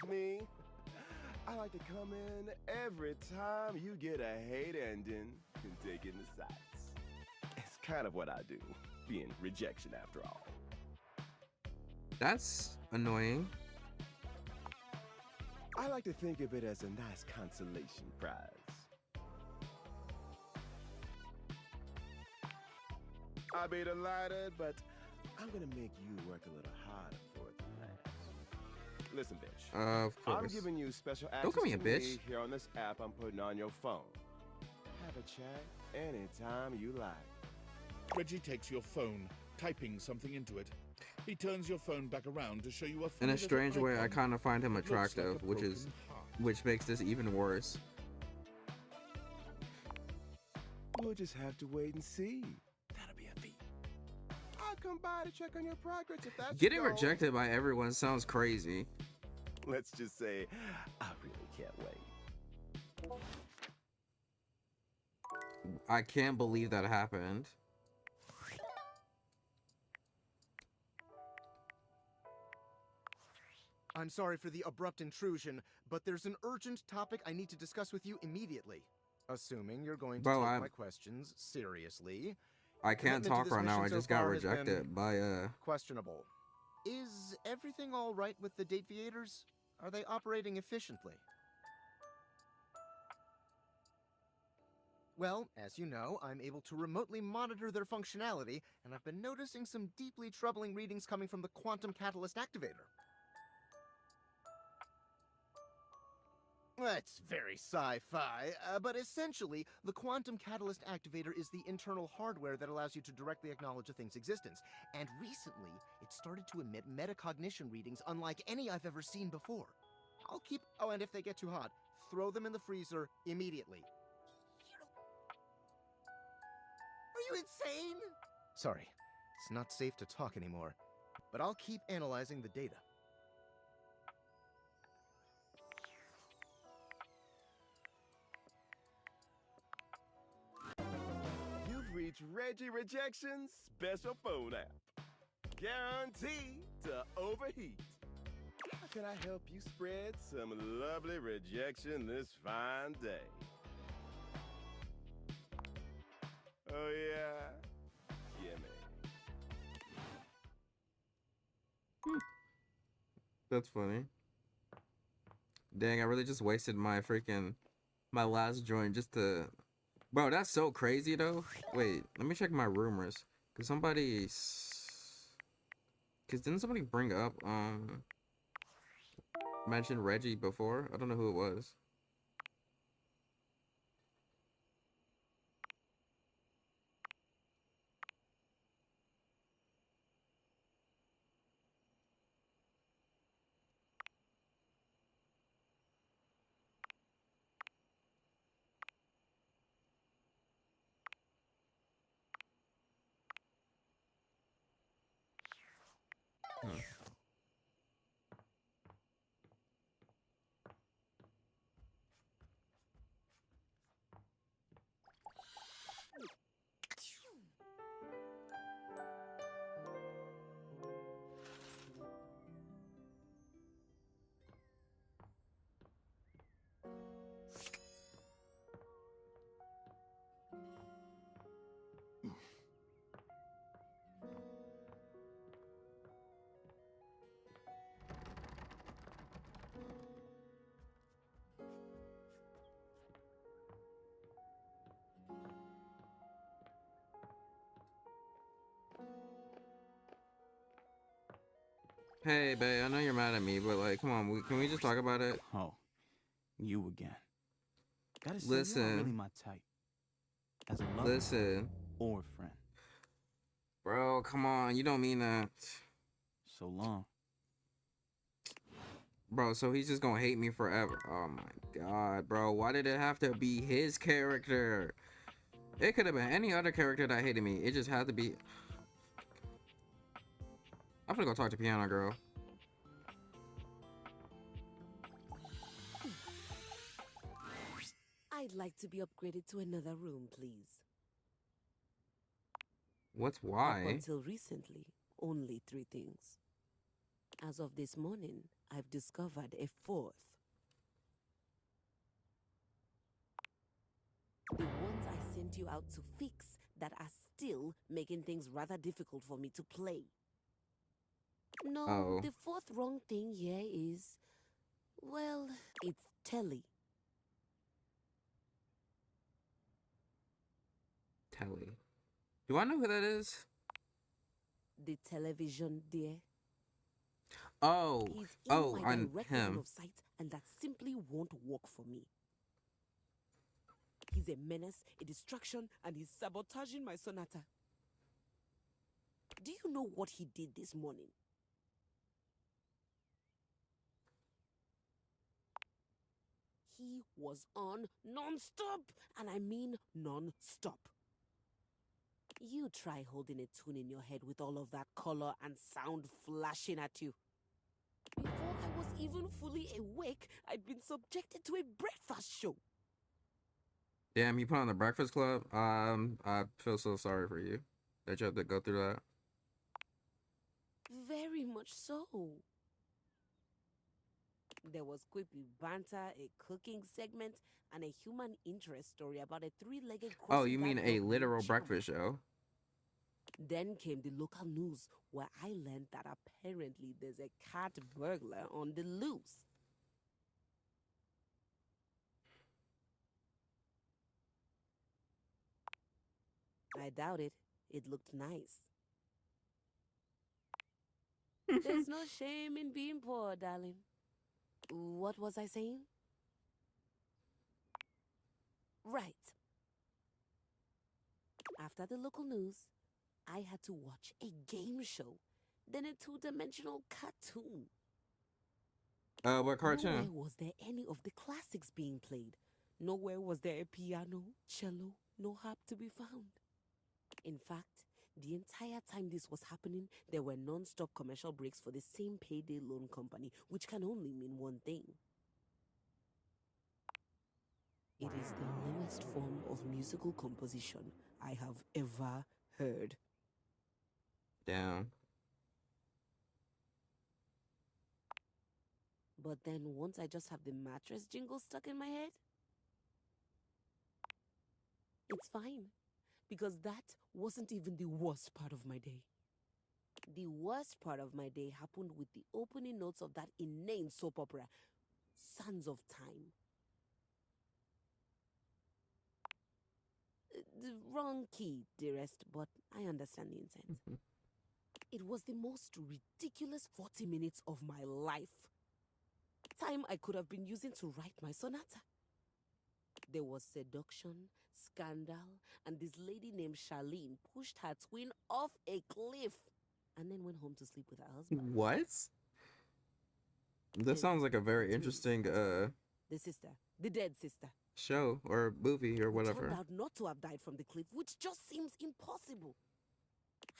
Me? I like to come in every time you get a hate ending and take in the sights. It's kind of what I do, being rejection after all. That's annoying. I like to think of it as a nice consolation prize. I'll be delighted, but I'm gonna make you work a little harder for it than that. Listen, bitch. Of course. I'm giving you special access Don't call me a to bitch. me here on this app I'm putting on your phone. Have a chat anytime you like. Reggie takes your phone, typing something into it. He turns your phone back around to show you a In funny a strange way, I little kind of find him icon that looks like attractive, a which broken heart. makes this even worse. We'll just have to wait and see. That'll be a feat. I'll come by to check on your progress if that's Getting your goal. rejected by everyone sounds crazy. Let's just say, I really can't wait. I can't believe that happened. I'm sorry for the abrupt intrusion, but there's an urgent topic I need to discuss with you immediately. Assuming you're going to Bro, take I'm- my questions seriously. I can't Commitment to talk this right now. I mission so just got far has been rejected by questionable. Is everything all right with the Dateviators? Are they operating efficiently? Well, as you know, I'm able to remotely monitor their functionality, and I've been noticing some deeply troubling readings coming from the quantum catalyst activator. That's very sci-fi, but essentially, the quantum catalyst activator is the internal hardware that allows you to directly acknowledge a thing's existence. And recently, it started to emit metacognition readings unlike any I've ever seen before. I'll keep... Oh, and if they get too hot, throw them in the freezer immediately. Are you insane? Sorry, it's not safe to talk anymore, but I'll keep analyzing the data. You've reached Reggie Rejection's special phone app. Guaranteed to overheat. How can I help you spread some lovely rejection this fine day? Oh, yeah? Yeah, man. That's funny. Dang, I really just wasted my last joint just to. Bro, that's so crazy though. Wait, let me check my rumors. Cause didn't somebody bring up mention Reggie before? I don't know who it was. Huh. Hey, babe, I know you're mad at me, but like, come on, can we just talk about it? Oh, you again. Gotta say, Listen. you're not really my type. As a lover Listen, or friend. bro, come on, you don't mean that. So long. Bro, so he's just gonna hate me forever. Oh my god, bro, why did it have to be his character? It could have been any other character that hated me. It just had to be. I'm gonna go talk to Piano Girl. I'd like to be upgraded to another room, please. What's Up why? until recently, only 3 things. As of this morning, I've discovered a 4th. The ones I sent you out to fix that are still making things rather difficult for me to play. No, Oh. the 4th wrong thing here is, well, it's telly. Telly. Do I know who that is? The television, dear. Oh, He's in oh, my on direct line him. of sight, and that simply won't work for me. He's a menace, a distraction, and he's sabotaging my sonata. Do you know what he did this morning? He was on non-stop, and I mean non-stop. You try holding a tune in your head with all of that color and sound flashing at you. Before I was even fully awake, I'd been subjected to a breakfast show. Damn, he put on the Breakfast Club. I feel so sorry for you that you have to go through that. Very much so. There was quippy banter, a cooking segment, and a human interest story about a 3-legged Oh, you crossing mean guard a dog literal named Charlie. breakfast show? Then came the local news, where I learned that apparently there's a cat burglar on the loose. I doubt it. It looked nice. There's no shame in being poor, darling. What was I saying? Right. After the local news, I had to watch a game show, then a 2-dimensional cartoon. What cartoon? Nowhere was there any of the classics being played. Nowhere was there a piano, cello, no harp to be found. In fact, the entire time this was happening, there were non-stop commercial breaks for the same payday loan company, which can only mean one thing. It is the lowest form of musical composition I have ever heard. Damn. But then once I just have the mattress jingle stuck in my head, it's fine. Because that wasn't even the worst part of my day. The worst part of my day happened with the opening notes of that inane soap opera, Sands of Time. The wrong key, dearest, but I understand the intent. It was the most ridiculous 40 minutes of my life. Time I could have been using to write my sonata. There was seduction, scandal, and this lady named Charlene pushed her twin off a cliff and then went home to sleep with her husband. What? This sounds like a very interesting The sister, the dead sister. show or movie or whatever. Turned out not to have died from the cliff, which just seems impossible.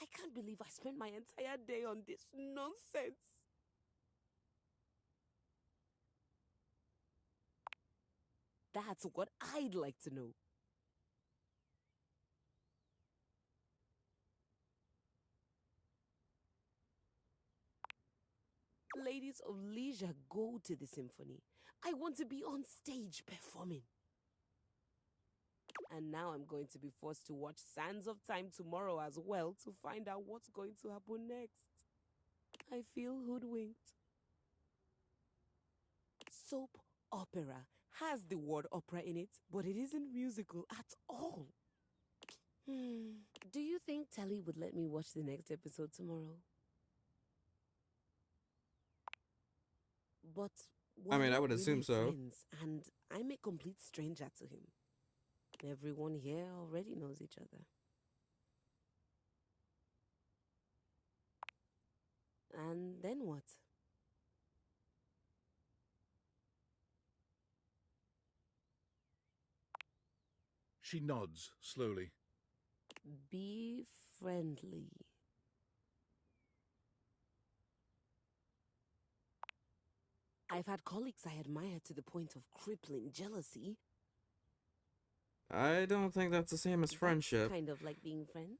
I can't believe I spent my entire day on this nonsense. That's what I'd like to know. Ladies of leisure, go to the symphony. I want to be on stage performing. And now I'm going to be forced to watch Sands of Time tomorrow as well to find out what's going to happen next. I feel hoodwinked. Soap opera has the word opera in it, but it isn't musical at all. Do you think Telly would let me watch the next episode tomorrow? But I mean, I would we're assume really so. friends, and I'm a complete stranger to him. Everyone here already knows each other. And then what? She nods slowly. Be friendly. I've had colleagues I admire to the point of crippling jealousy. I don't think that's the same as friendship. Kind of like being friends?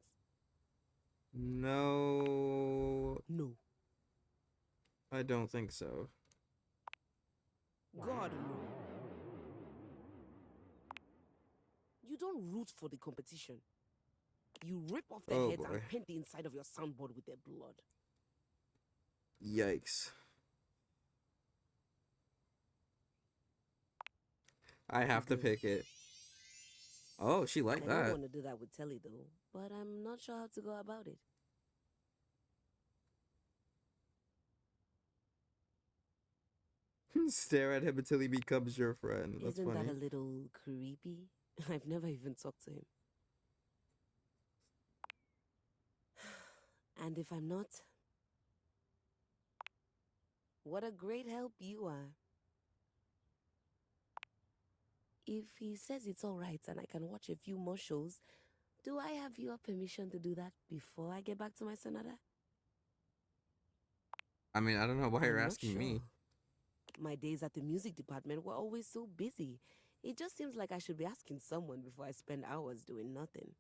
No. No. I don't think so. God, no. You don't root for the competition. You rip off their Oh, heads boy. and paint the inside of your soundboard with their blood. Yikes. I have to pick it. Oh, she liked I don't that. want to do that with Telly though, but I'm not sure how to go about it. Stare at him until he becomes your friend. That's Isn't funny. that a little creepy? I've never even talked to him. And if I'm not, what a great help you are. If he says it's all right and I can watch a few more shows, do I have your permission to do that before I get back to my sonata? I mean, I don't know why you're I'm not asking me. sure. My days at the music department were always so busy. It just seems like I should be asking someone before I spend hours doing nothing.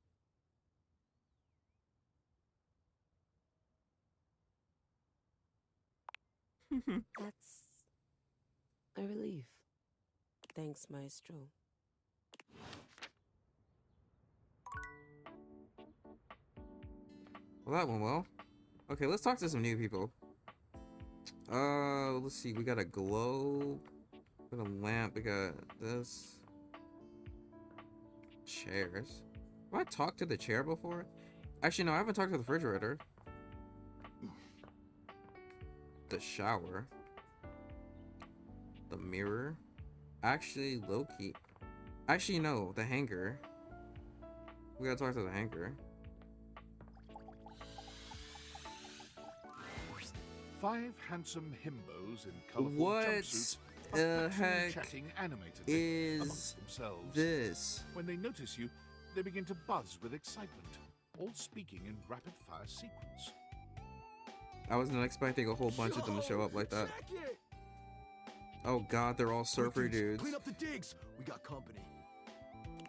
That's a relief. Thanks, Maestro. Well, that went well. Okay, let's talk to some new people. Let's see. We got a globe. We got a lamp. We got this. Chairs. Have I talked to the chair before? Actually, no, I haven't talked to the refrigerator. The shower. The mirror. Actually, low-key. Actually, no, the hanger. We gotta talk to the hanger. 5 handsome himbos in colourful What jumpsuits the are flexing and heck chatting animatedly is amongst themselves. this? When they notice you, they begin to buzz with excitement, all speaking in rapid-fire sequence. I wasn't expecting a whole bunch of them to show up like that. Check it! Oh god, they're all surfer dudes. Clean up the digs. We got company.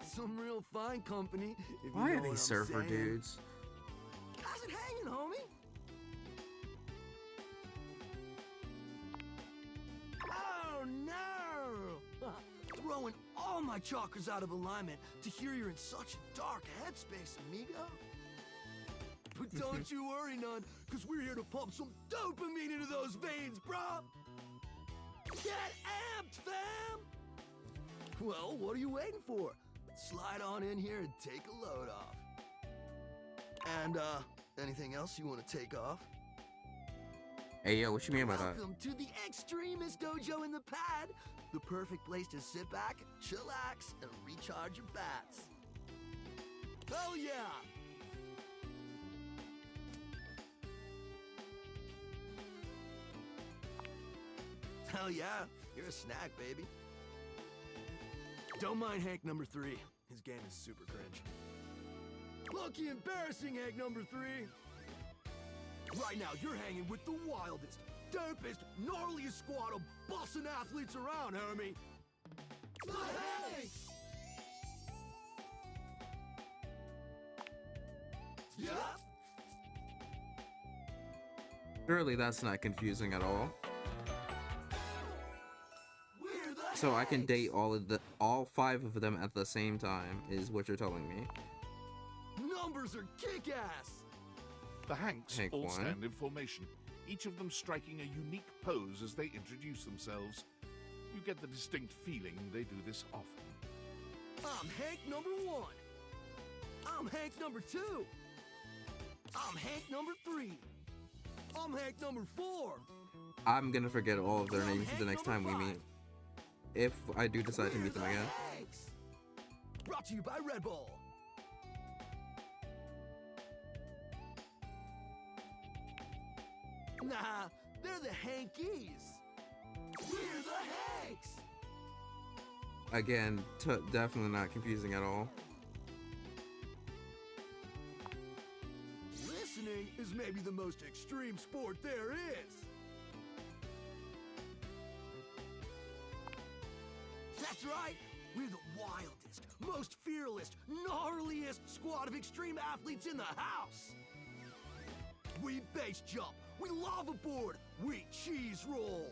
Some real fine company. If Why you are know they what I'm surfer saying. dudes? How's it hanging, homie? Oh no! Throwing all my chakras out of alignment to hear you're in such a dark headspace, amigo. But don't you worry none, because we're here to pump some dopamine into those veins, brah! Get amped, fam! Well, what are you waiting for? Slide on in here and take a load off. And, anything else you want to take off? Hey, yo, what you mean by that? Welcome to the Extremist Dojo in the Pad, the perfect place to sit back, chillax, and recharge your bats. Oh yeah! Hell yeah, you're a snack, baby. Don't mind Hank number 3. His game is super cringe. Lucky embarrassing, Hank number 3. Right now, you're hanging with the wildest, dopest, gnarliest squad of bussin' athletes around, homie. The Hanks! Yeah? Surely that's not confusing at all. So I can date all 5 of them at the same time, is what you're telling me. Numbers are kick-ass! The Hanks Hank all one. stand in formation, each of them striking a unique pose as they introduce themselves. You get the distinct feeling they do this often. I'm Hank number 1. I'm Hank number 2. I'm Hank number 3. I'm Hank number 4. I'm gonna forget all of their names the next time we meet. If I do decide to meet them again. Hanks. Brought to you by Red Bull. Nah, they're the Hankies. We're the Hanks. Again, definitely not confusing at all. Listening is maybe the most extreme sport there is. That's right. We're the wildest, most fearless, gnarliest squad of extreme athletes in the house. We base jump. We lava board. We cheese roll.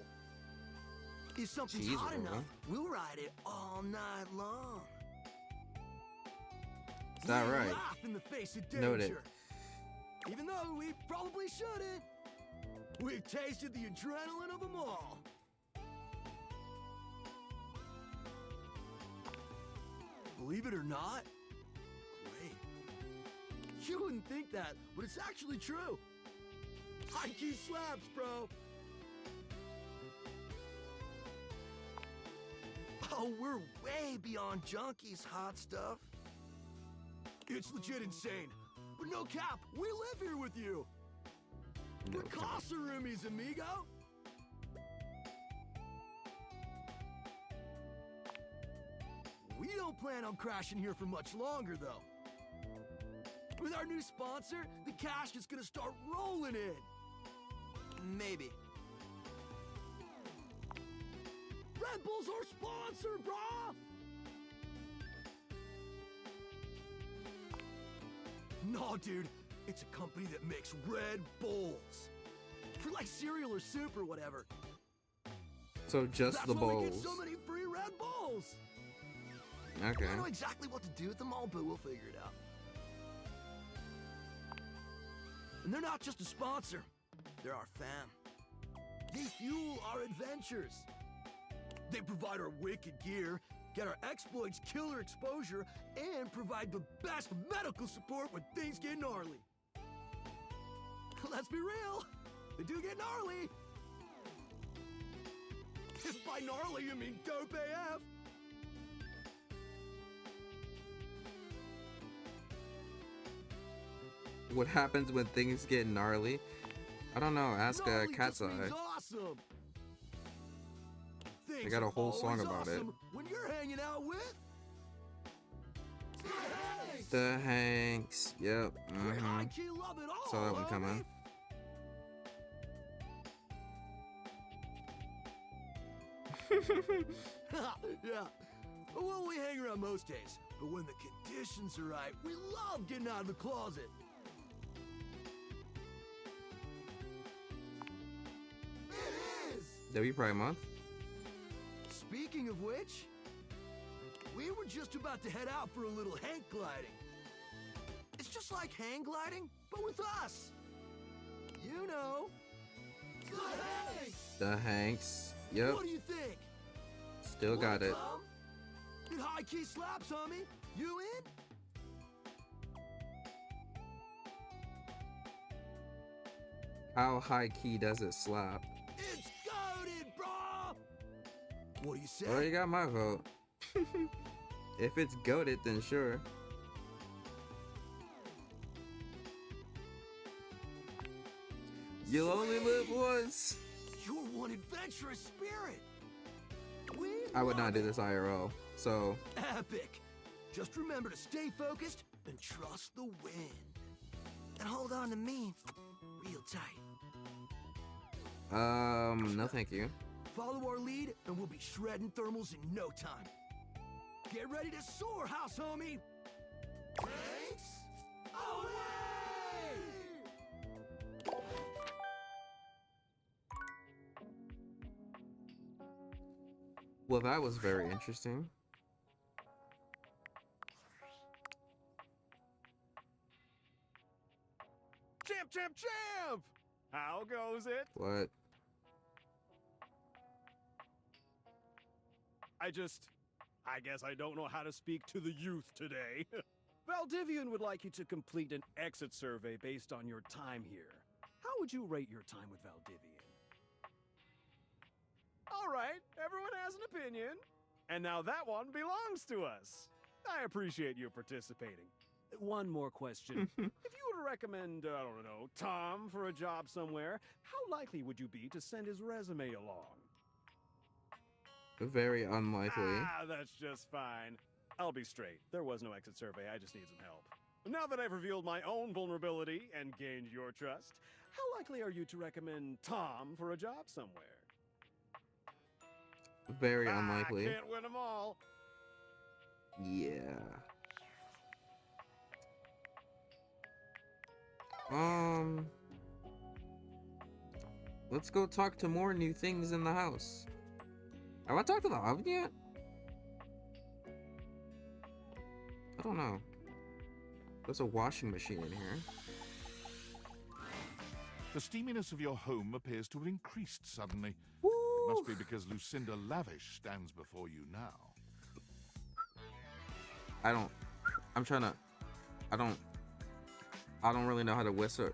If something's Cheese hot roll? enough, we'll ride it all night long. Is that We right? laugh in the face of danger. Noted. Even though we probably shouldn't. We've tasted the adrenaline of them all. Believe it or not, great. You wouldn't think that, but it's actually true. High key slaps, bro. Oh, we're way beyond junkies, hot stuff. It's legit insane. But no cap, we live here with you. No We're Casa roomies, amigo. We don't plan on crashing here for much longer, though. With our new sponsor, the cash is gonna start rolling in. Maybe. Red Bull's our sponsor, brah! No, dude, it's a company that makes Red Bulls. For like cereal or soup or whatever. So just That's the why we get bowls. so many free Red Bulls. Okay. I don't know exactly what to do with them all, but we'll figure it out. And they're not just a sponsor. They're our fam. They fuel our adventures. They provide our wicked gear, get our exploits killer exposure, and provide the best medical support when things get gnarly. Let's be real, they do get gnarly. If by gnarly you mean dope AF. What happens when things get gnarly? I don't know. Ask Gnarly Cat's just means Eye. awesome. They Things got a are whole song always about it. awesome when you're hanging out with The Hanks. Yep. I can't love it all. Saw that one homie. coming. Yeah. Well, we hang around most days, but when the conditions are right, we love getting out of the closet. It is! W Prime Month? Speaking of which, we were just about to head out for a little Hank gliding. It's just Just like hang gliding, but with us. You know. The Hanks! The Hanks. Yep. What do you think? Still got it. Tom? It high key slaps, homie. You in? How high key does it slap? It's goated, bro! What do you say? Well, you got my vote. If it's goated, then sure. You'll only live once. You're one adventurous spirit. We I would not love do it. this IRL. So, Epic. Just remember to stay focused and trust the wind. And hold on to me real tight. no thank you. Follow our lead and we'll be shredding thermals in no time. Get ready to soar, house homie. Thanks. Away! Well, that was very interesting. Champ, champ, champ! How goes it? What? I guess I don't know how to speak to the youth today. Valdivian would like you to complete an exit survey based on your time here. How would you rate your time with Valdivian? All right, everyone has an opinion. And now that one belongs to us. I appreciate you participating. One more question. If you were to recommend, I don't know, Tom for a job somewhere, how likely would you be to send his resume along? Very unlikely. Ah, that's just fine. I'll be straight. There was no exit survey. I just need some help. Now that I've revealed my own vulnerability and gained your trust, how likely are you to recommend Tom for a job somewhere? Very unlikely. Can't win them all. Yeah. Let's go talk to more new things in the house. Have I talked to the oven yet? I don't know. There's a washing machine in here. The steaminess of your home appears to have increased suddenly. Woo! It must be because Lucinda Lavish stands before you now. I don't really know how to whistle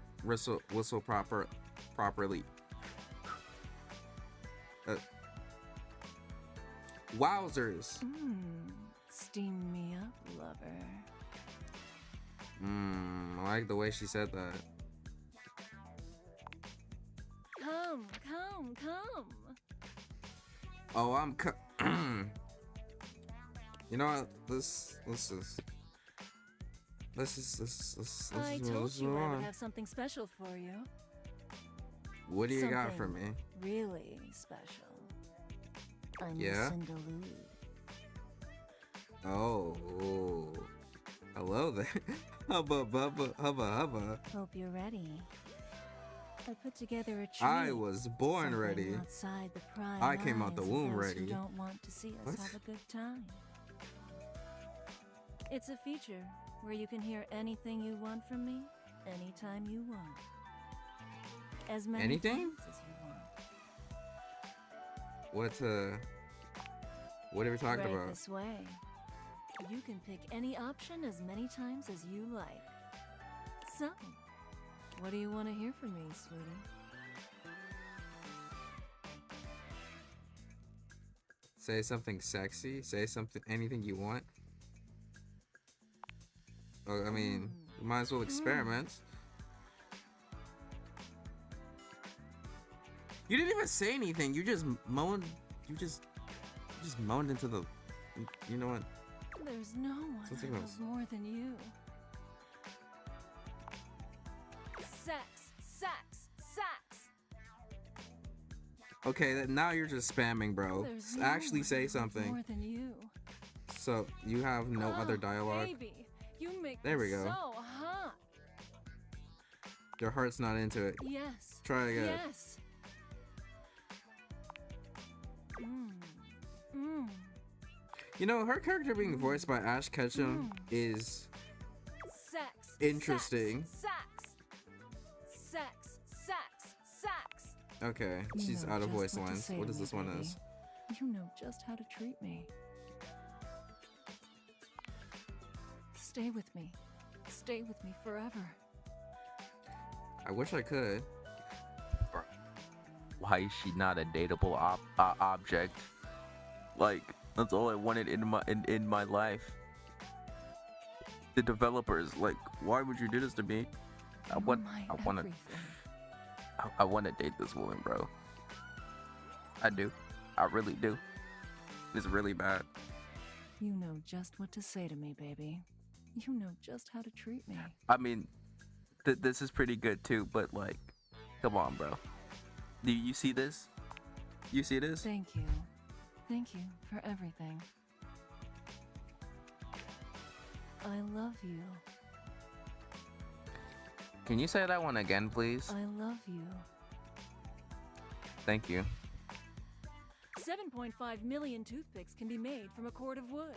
properly. Wowzers. Steam me up, lover. I like the way she said that. Come. Oh, you know what? Let's I told you I would have something special for you. What do you got Something for me? Really special. I'm Yeah? Lucinda Lou. Oh, hello there. hubba. Hope you're ready. I put together a treat. I was born something ready. Outside the prying I came out the eyes of womb those ready. Who don't want to see us What? have a good time. It's a feature where you can hear anything you want from me, anytime you want. As many Anything? times as you want. What are we talking Right about? this way. You can pick any option as many times as you like. So, what do you want to hear from me, sweetie? Say something sexy. Say something, anything you want. Oh, I mean, you might as well experiment. You didn't even say anything. You just moaned. You just moaned into the. You know what? There's no one Something I else. love more than you. Sex. Okay, now you're just spamming, bro. There's no Actually one say I love something. more than you. So you have no other dialogue. Baby, you make There me we go. so hot. Your heart's not into it. Yes. Try again. Yes. You know, her character being voiced by Ash Ketchum is Sex. interesting. Sax. Sax. Sax. Sax. Okay, You she's know out of just voice what to lines. say What to does me, this one baby. is? You know just how to treat me. Stay with me. Stay with me forever. I wish I could. Why is she not a dateable object? Like, that's all I wanted in my life. The developers, like, why would you do this to me? I want to date this woman, bro. I do. I really do. It's really bad. You know just what to say to me, baby. You know just how to treat me. I mean, this is pretty good too, but like, come on, bro. Do you see this? You see this? Thank you. Thank you for everything. I love you. Can you say that one again, please? I love you. Thank you. 7.5 million toothpicks can be made from a cord of wood.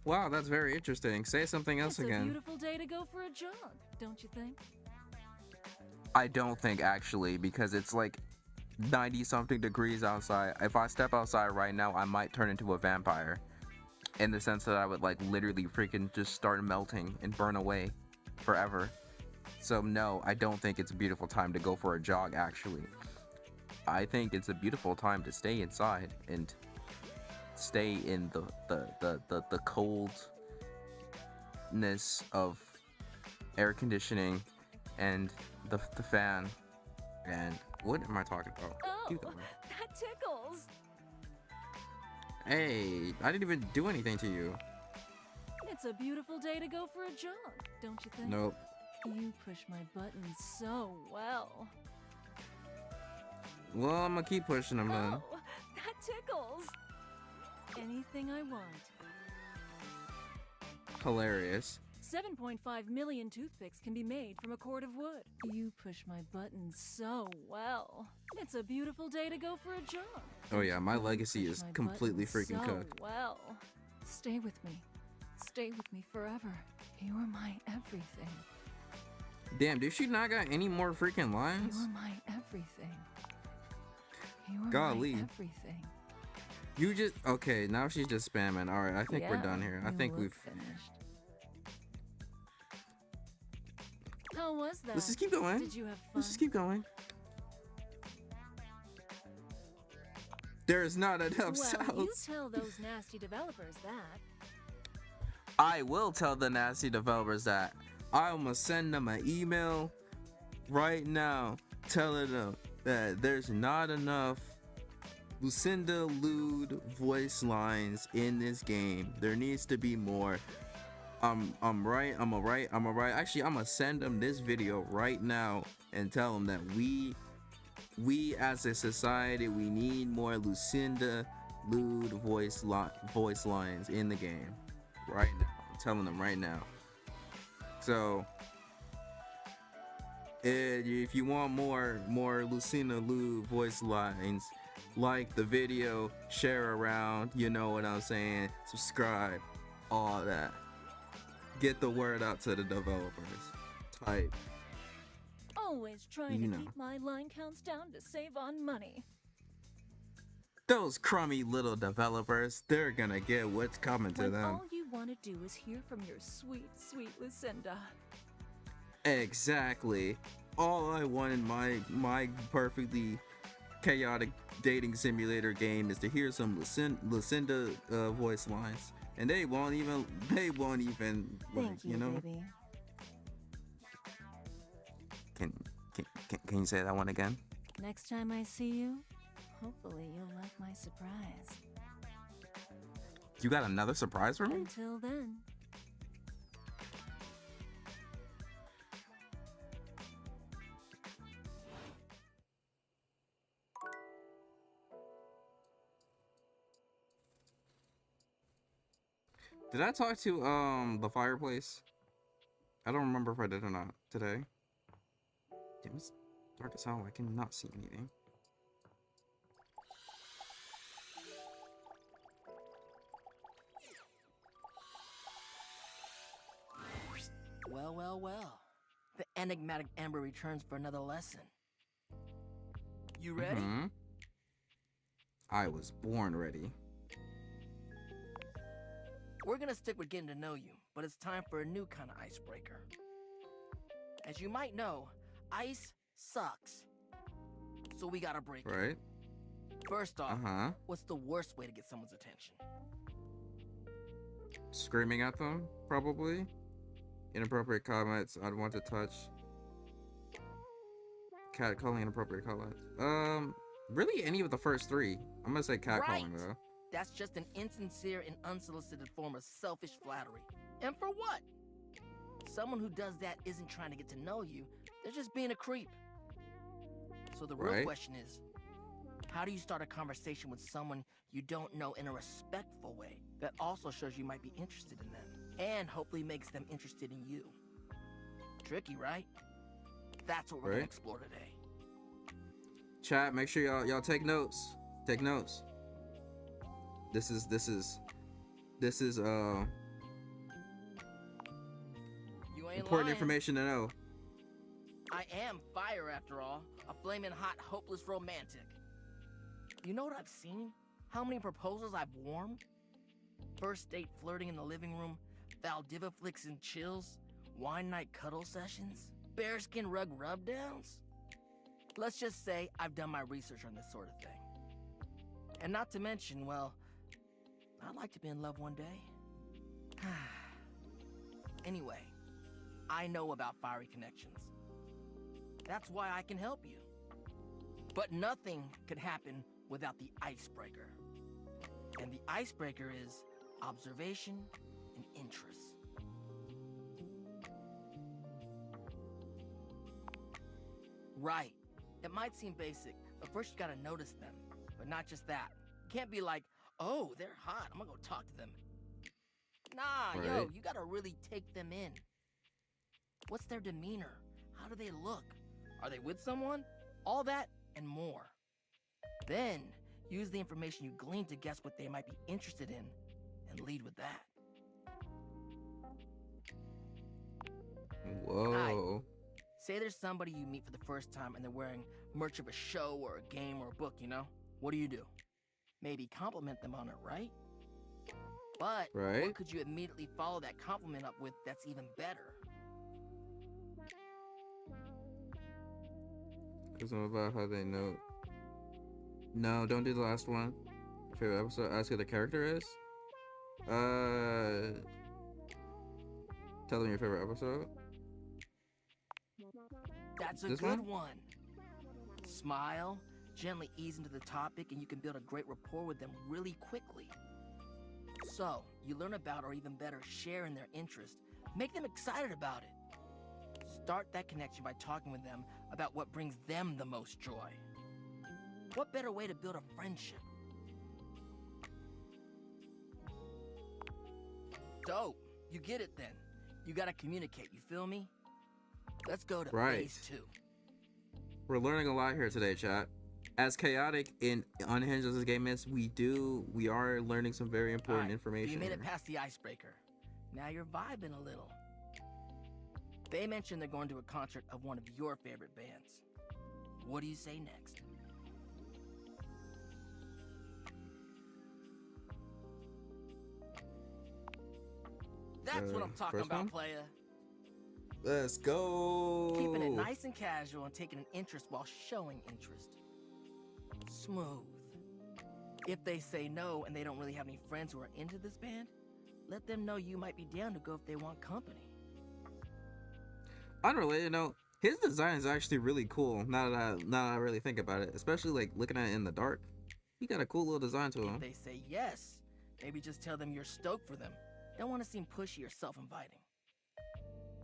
Wow, that's very interesting. Say something else It's a again. beautiful day to go for a jog, don't you think? I don't think actually, because it's like 90 something degrees outside. If I step outside right now, I might turn into a vampire. In the sense that I would like literally freaking just start melting and burn away forever. So no, I don't think it's a beautiful time to go for a jog actually. I think it's a beautiful time to stay inside and stay in the coldness of air conditioning and the fan. And what am I talking about? Oh, that tickles. Hey, I didn't even do anything to you. It's a beautiful day to go for a jog, don't you think? Nope. You push my buttons so well. Well, I'm gonna keep pushing them then. Oh, that tickles. Anything I want. Hilarious. 7.5 million toothpicks can be made from a cord of wood. You push my buttons so well. It's a beautiful day to go for a jog. Oh yeah, my legacy is My completely buttons freaking so cooked. well. Stay with me. Stay with me forever. You're my everything. Damn, dude, she not got any more freaking lines? You're my everything. You're Golly. my everything. You just okay, now she's just spamming. Alright, I think we're Yeah, done here. I you think look we've finished. How was that? Let's just keep going. Did you have fun? Let's just keep going. There's not enough Well, you sounds. tell those nasty developers that. I will tell the nasty developers that. I'm gonna send them an email right now telling them that there's not enough Lucinda lewd voice lines in this game. There needs to be more. I'm right. Actually, I'm gonna send them this video right now and tell them that we as a society, we need more Lucinda lewd voice lines in the game right now. I'm telling them right now. So if you want more Lucinda lewd voice lines, like the video, share around, you know what I'm saying, subscribe, all that. Get the word out to the developers. Type. Always trying You to know. keep my line counts down to save on money. Those crummy little developers, they're gonna get what's coming to When them. all you want to do is hear from your sweet, sweet Lucinda. Exactly. All I want in my perfectly chaotic dating simulator game is to hear some Lucinda voice lines, and they won't even like, Thank you, you know. baby. Can you say that one again? Next time I see you, hopefully you'll like my surprise. You got another surprise for me? Until then. Did I talk to the fireplace? I don't remember if I did or not today. Damn, it's dark as hell. I cannot see anything. Well, well, well. The enigmatic Ember returns for another lesson. You ready? I was born ready. We're gonna stick with getting to know you, but it's time for a new kind of icebreaker. As you might know, ice sucks. So we gotta break it. Right? First off, what's the worst way to get someone's attention? Screaming at them, probably. Inappropriate comments, I'd want to touch. Cat calling, inappropriate comments. Really any of the first three. I'm gonna say cat calling though. That's just an insincere and unsolicited form of selfish flattery. And for what? Someone who does that isn't trying to get to know you, they're just being a creep. So the real question is, how do you start a conversation with someone you don't know in a respectful way that also shows you might be interested in them and hopefully makes them interested in you? Tricky, right? That's what we're gonna explore today. Chat, make sure y'all take notes. Take notes. This is important information to know. I am fire after all, a flaming hot, hopeless romantic. You know what I've seen? How many proposals I've warmed? First date flirting in the living room, Valdiva flicks and chills, wine night cuddle sessions, bearskin rug rubdowns. Let's just say I've done my research on this sort of thing. And not to mention, well, I'd like to be in love one day. Anyway, I know about fiery connections. That's why I can help you. But nothing could happen without the icebreaker. And the icebreaker is observation and interest. Right. It might seem basic, but first you gotta notice them. But not just that. Can't be like, oh, they're hot, I'm gonna go talk to them. Nah, yo, you gotta really take them in. What's their demeanor? How do they look? Are they with someone? All that and more. Then, use the information you glean to guess what they might be interested in, and lead with that. Whoa. Say there's somebody you meet for the first time and they're wearing merch of a show or a game or a book, you know? What do? Maybe compliment them on it, right? But what could you immediately follow that compliment up with that's even better? Because I'm about how they know. No, don't do the last one. Favorite episode, ask who the character is. Tell them your favorite episode. That's a good one. Smile, gently ease into the topic, and you can build a great rapport with them really quickly. So, you learn about, or even better, share in their interest. Make them excited about it. Start that connection by talking with them about what brings them the most joy. What better way to build a friendship? Dope. You get it then. You gotta communicate, you feel me? Let's go to phase 2. We're learning a lot here today, chat. As chaotic and unhinged as this game is, we are learning some very important information. You made it past the icebreaker. Now you're vibing a little. They mentioned they're going to a concert of one of your favorite bands. What do you say next? That's what I'm talking about, playa. Let's go. Keeping it nice and casual and taking an interest while showing interest. Smooth. If they say no and they don't really have any friends who are into this band, let them know you might be down to go if they want company. Unrelated note, his design is actually really cool. Now that I really think about it, especially like looking at it in the dark. He got a cool little design to him. If they say yes, maybe just tell them you're stoked for them. Don't want to seem pushy or self-inviting.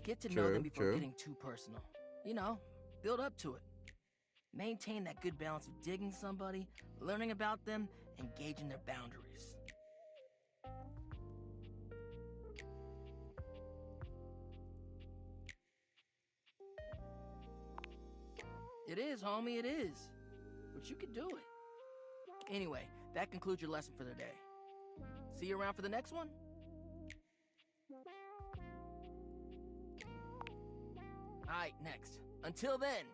Get to know them before getting too personal. You know, build up to it. Maintain that good balance of digging somebody, learning about them, and gauging their boundaries. It is, homie, it is. But you can do it. Anyway, that concludes your lesson for the day. See you around for the next one? Alright, next. Until then.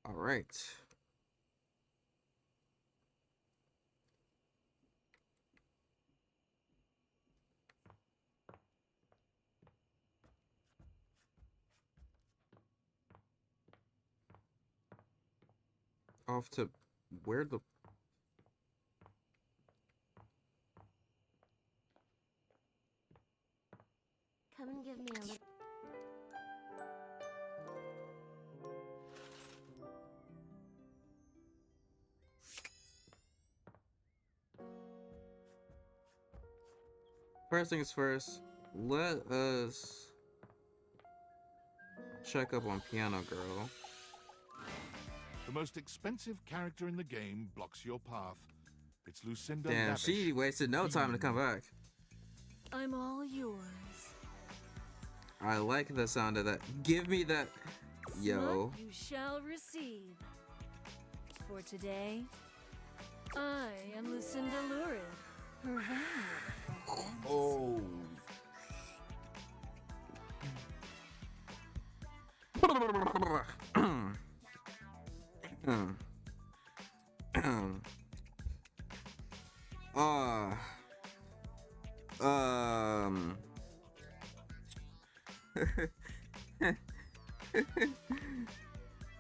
All right. Off to where the Come and give me a little. First things first, let us check up on Piano Girl. The most expensive character in the game blocks your path. It's Lucinda Damn, Lavish. she wasted no time to come back. I'm all yours. I like the sound of that. Give me that. Yo. Smut you shall receive. For today, I am Lucinda Lurid, purveyor of fantasy. Oh.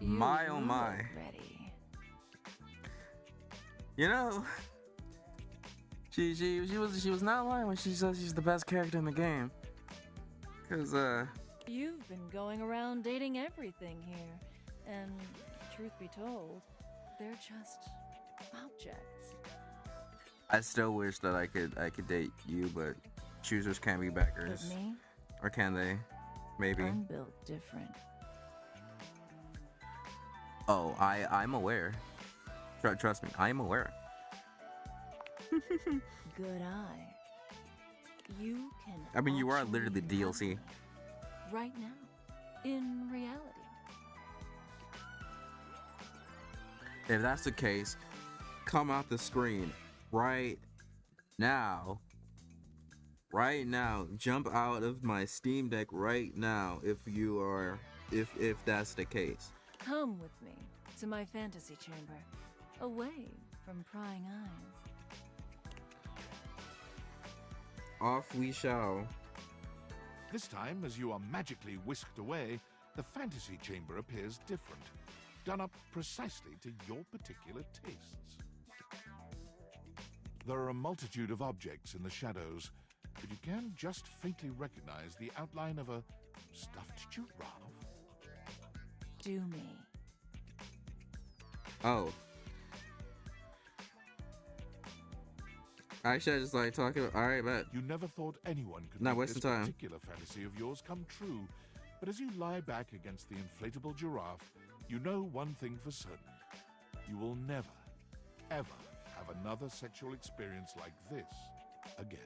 My oh my. Ready. You know, she was not lying when she said she's the best character in the game. Cause You've been going around dating everything here, and truth be told, they're just objects. I still wish that I could date you, but choosers can't be backers. But me? Or can they? Maybe. I'm built different. Oh, I'm aware. Trust me, I'm aware. Good eye. You can. I mean, you are actually literally love DLC. me right now, in reality. If that's the case, come out the screen right now. Right now. Jump out of my Steam Deck right now if you are if that's the case. Come with me to my fantasy chamber, away from prying eyes. Off we shall. This time, as you are magically whisked away, the fantasy chamber appears different, done up precisely to your particular tastes. There are a multitude of objects in the shadows, but you can just faintly recognize the outline of a stuffed giraffe. Do me. Oh. I should just like talking about. Alright, bet. You never thought anyone could Not make wasting this time. particular fantasy of yours come true. But as you lie back against the inflatable giraffe, you know one thing for certain. You will never, ever have another sexual experience like this again.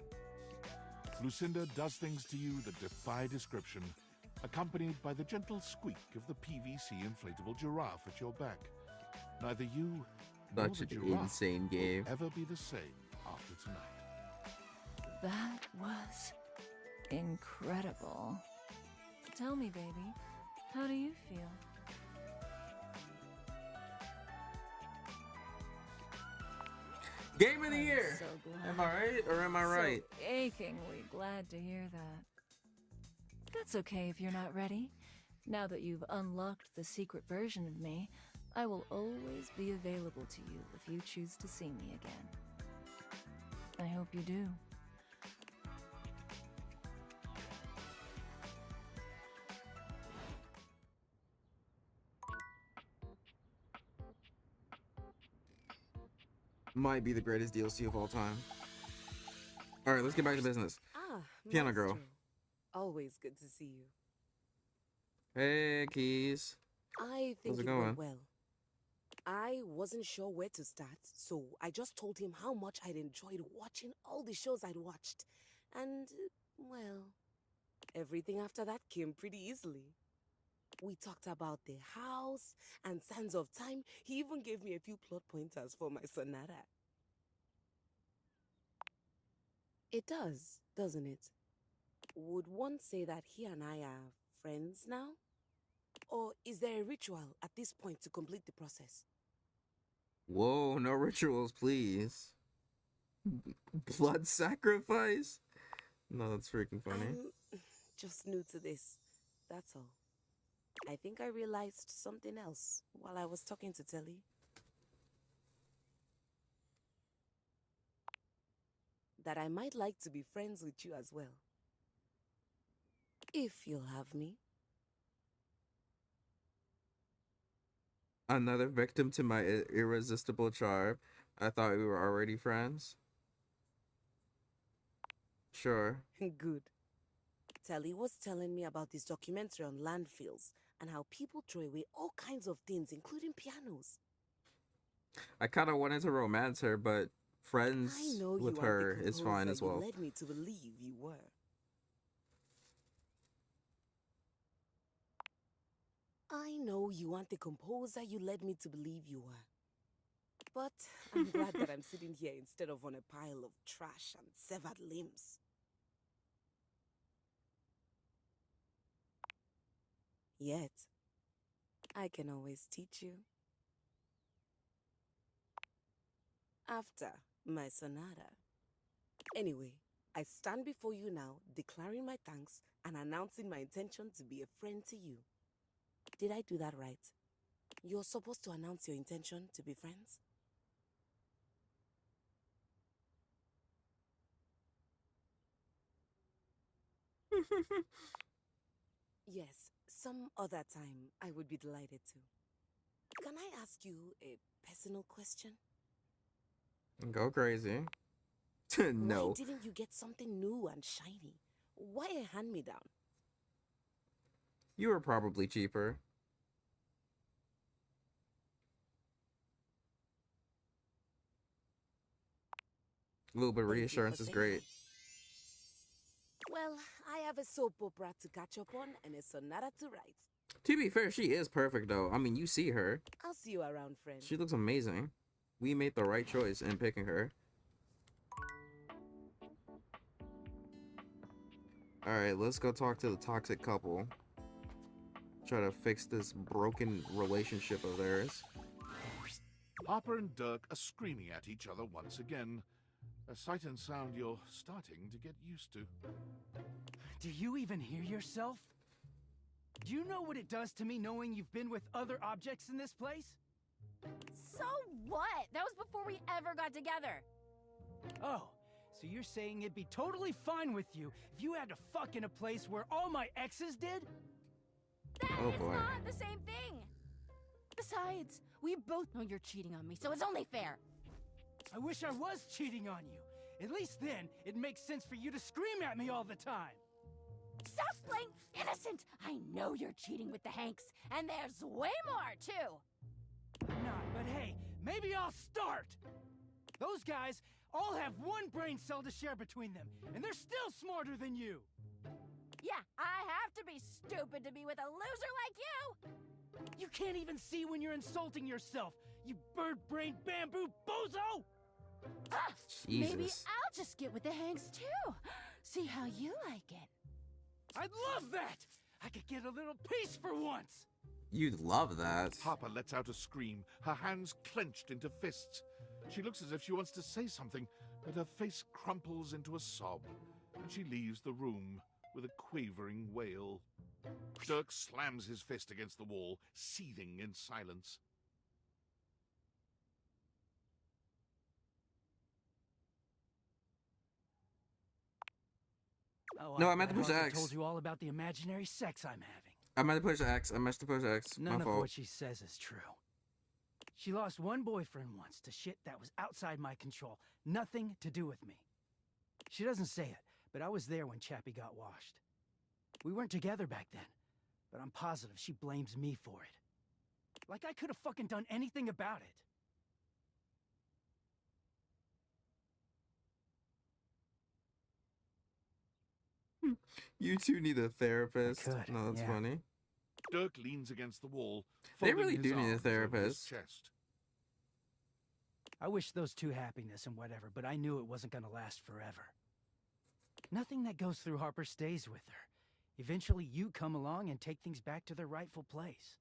Lucinda does things to you that defy description, accompanied by the gentle squeak of the PVC inflatable giraffe at your back. Neither you nor Such the an giraffe insane game. will ever be the same after tonight. That was incredible. Tell me, baby, how do you feel? Game of the year. So glad. Am I right or am I right? So achingly glad to hear that. That's okay if you're not ready. Now that you've unlocked the secret version of me, I will always be available to you if you choose to see me again. I hope you do. Might be the greatest DLC of all time. Alright, let's get back to business. Ah, Piano Girl. Maestro. Always good to see you. Hey, Keys. I think How's it it going? went well. I wasn't sure where to start, so I just told him how much I'd enjoyed watching all the shows I'd watched. And, well, everything after that came pretty easily. We talked about the house and Sands of Time. He even gave me a few plot pointers for my sonata. It does, doesn't it? Would one say that he and I are friends now? Or is there a ritual at this point to complete the process? Whoa, no rituals, please. Blood sacrifice? No, that's freaking funny. I'm just new to this, that's all. I think I realized something else while I was talking to Telly. That I might like to be friends with you as well. If you'll have me. Another victim to my irresistible charm. I thought we were already friends. Sure. Good. Telly was telling me about this documentary on landfills and how people throw away all kinds of things, including pianos. I kind of wanted to romance her, but friends with her is fine as well. You led me to believe you were. I know you aren't the composer you led me to believe you were. But I'm glad that I'm sitting here instead of on a pile of trash and severed limbs. Yet, I can always teach you. After my sonata. Anyway, I stand before you now, declaring my thanks and announcing my intention to be a friend to you. Did I do that right? You're supposed to announce your intention to be friends? Yes, some other time I would be delighted to. Can I ask you a personal question? Go crazy. No. Why didn't you get something new and shiny? Why a hand-me-down? You were probably cheaper. A little bit of reassurance is great. Well, I have a soap opera to catch up on and a sonata to write. To be fair, she is perfect though. I mean, you see her. I'll see you around, friend. She looks amazing. We made the right choice in picking her. Alright, let's go talk to the toxic couple. Try to fix this broken relationship of theirs. Harper and Dirk are screaming at each other once again. A sight and sound you're starting to get used to. Do you even hear yourself? Do you know what it does to me knowing you've been with other objects in this place? So what? That was before we ever got together. Oh, so you're saying it'd be totally fine with you if you had to fuck in a place where all my exes did? That is not the same thing. Besides, we both know you're cheating on me, so it's only fair. I wish I was cheating on you. At least then, it makes sense for you to scream at me all the time. Stop playing innocent! I know you're cheating with the Hanks, and there's way more, too! I'm not, but hey, maybe I'll start! Those guys all have one brain cell to share between them, and they're still smarter than you! Yeah, I have to be stupid to be with a loser like you! You can't even see when you're insulting yourself, you bird-brained bamboo bozo! Maybe I'll just get with the Hanks, too! See how you like it. I'd love that! I could get a little peace for once! You'd love that. Harper lets out a scream, her hands clenched into fists. She looks as if she wants to say something, but her face crumples into a sob, and she leaves the room with a quavering wail. Dirk slams his fist against the wall, seething in silence. Oh, No, I meant to push I X. told you all about the imaginary sex I'm having. I meant to push X. I meant to push X. None My of fault. what she says is true. She lost one boyfriend once to shit that was outside my control. Nothing to do with me. She doesn't say it, but I was there when Chappie got washed. We weren't together back then, but I'm positive she blames me for it. Like I could have fucking done anything about it. You two need a therapist. I could, No, that's yeah. funny. Dirk leans against the wall. They folding really his do need a arms over his therapist. chest. I wish those two happiness and whatever, but I knew it wasn't gonna last forever. Nothing that goes through Harper stays with her. Eventually you come along and take things back to their rightful place.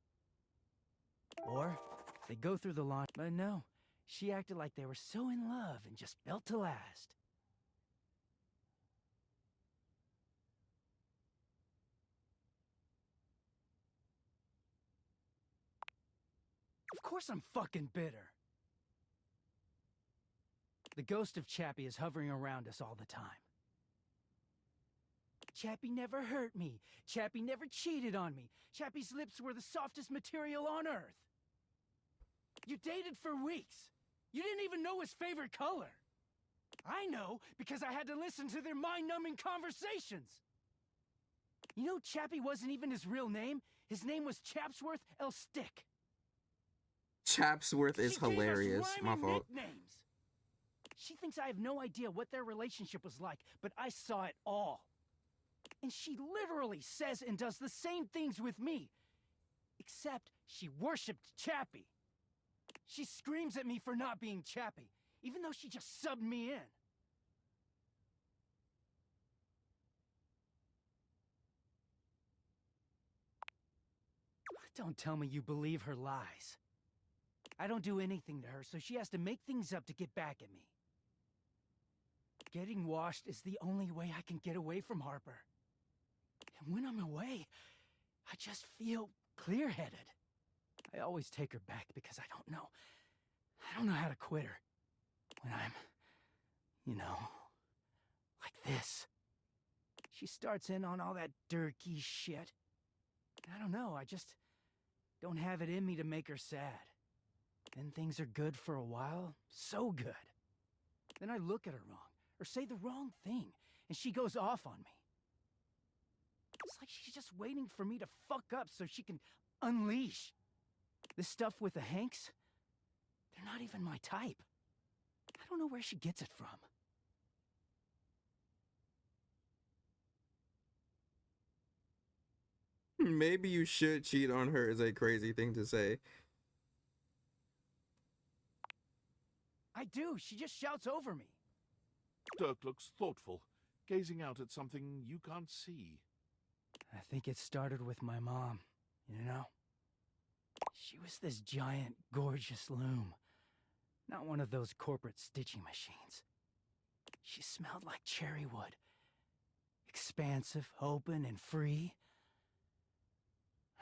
Or they go through the lawn, but no, she acted like they were so in love and just built to last. Of course I'm fucking bitter. The ghost of Chappie is hovering around us all the time. Chappie never hurt me. Chappie never cheated on me. Chappie's lips were the softest material on earth. You dated for weeks. You didn't even know his favorite color. I know because I had to listen to their mind-numbing conversations. You know, Chappie wasn't even his real name. His name was Chapsworth L. Stick. Chapsworth is She gave us hilarious. My rhyming fault. nicknames. She thinks I have no idea what their relationship was like, but I saw it all. And she literally says and does the same things with me. Except she worshipped Chappie. She screams at me for not being Chappie, even though she just subbed me in. Don't tell me you believe her lies. I don't do anything to her, so she has to make things up to get back at me. Getting washed is the only way I can get away from Harper. And when I'm away, I just feel clear-headed. I always take her back because I don't know how to quit her. When I'm, you know, like this. She starts in on all that dirty shit. I don't know, I just don't have it in me to make her sad. Then things are good for a while, so good. Then I look at her wrong, or say the wrong thing, and she goes off on me. It's like she's just waiting for me to fuck up so she can unleash. This stuff with the Hanks, they're not even my type. I don't know where she gets it from. Maybe you should cheat on her is a crazy thing to say. I do, she just shouts over me. Dirk looks thoughtful, gazing out at something you can't see. I think it started with my mom, you know? She was this giant, gorgeous loom. Not one of those corporate stitching machines. She smelled like cherry wood. Expansive, open, and free.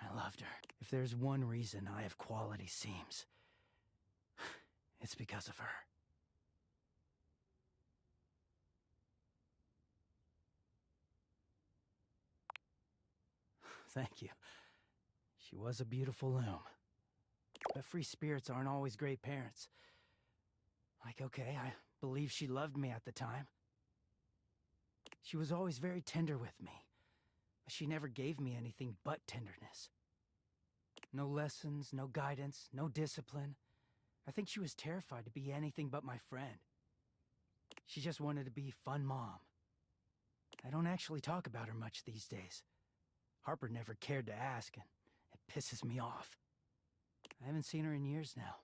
I loved her. If there's one reason I have quality seams, it's because of her. Thank you. She was a beautiful loom. But free spirits aren't always great parents. Like, okay, I believe she loved me at the time. She was always very tender with me. But she never gave me anything but tenderness. No lessons, no guidance, no discipline. I think she was terrified to be anything but my friend. She just wanted to be fun mom. I don't actually talk about her much these days. Harper never cared to ask, and it pisses me off. I haven't seen her in years now.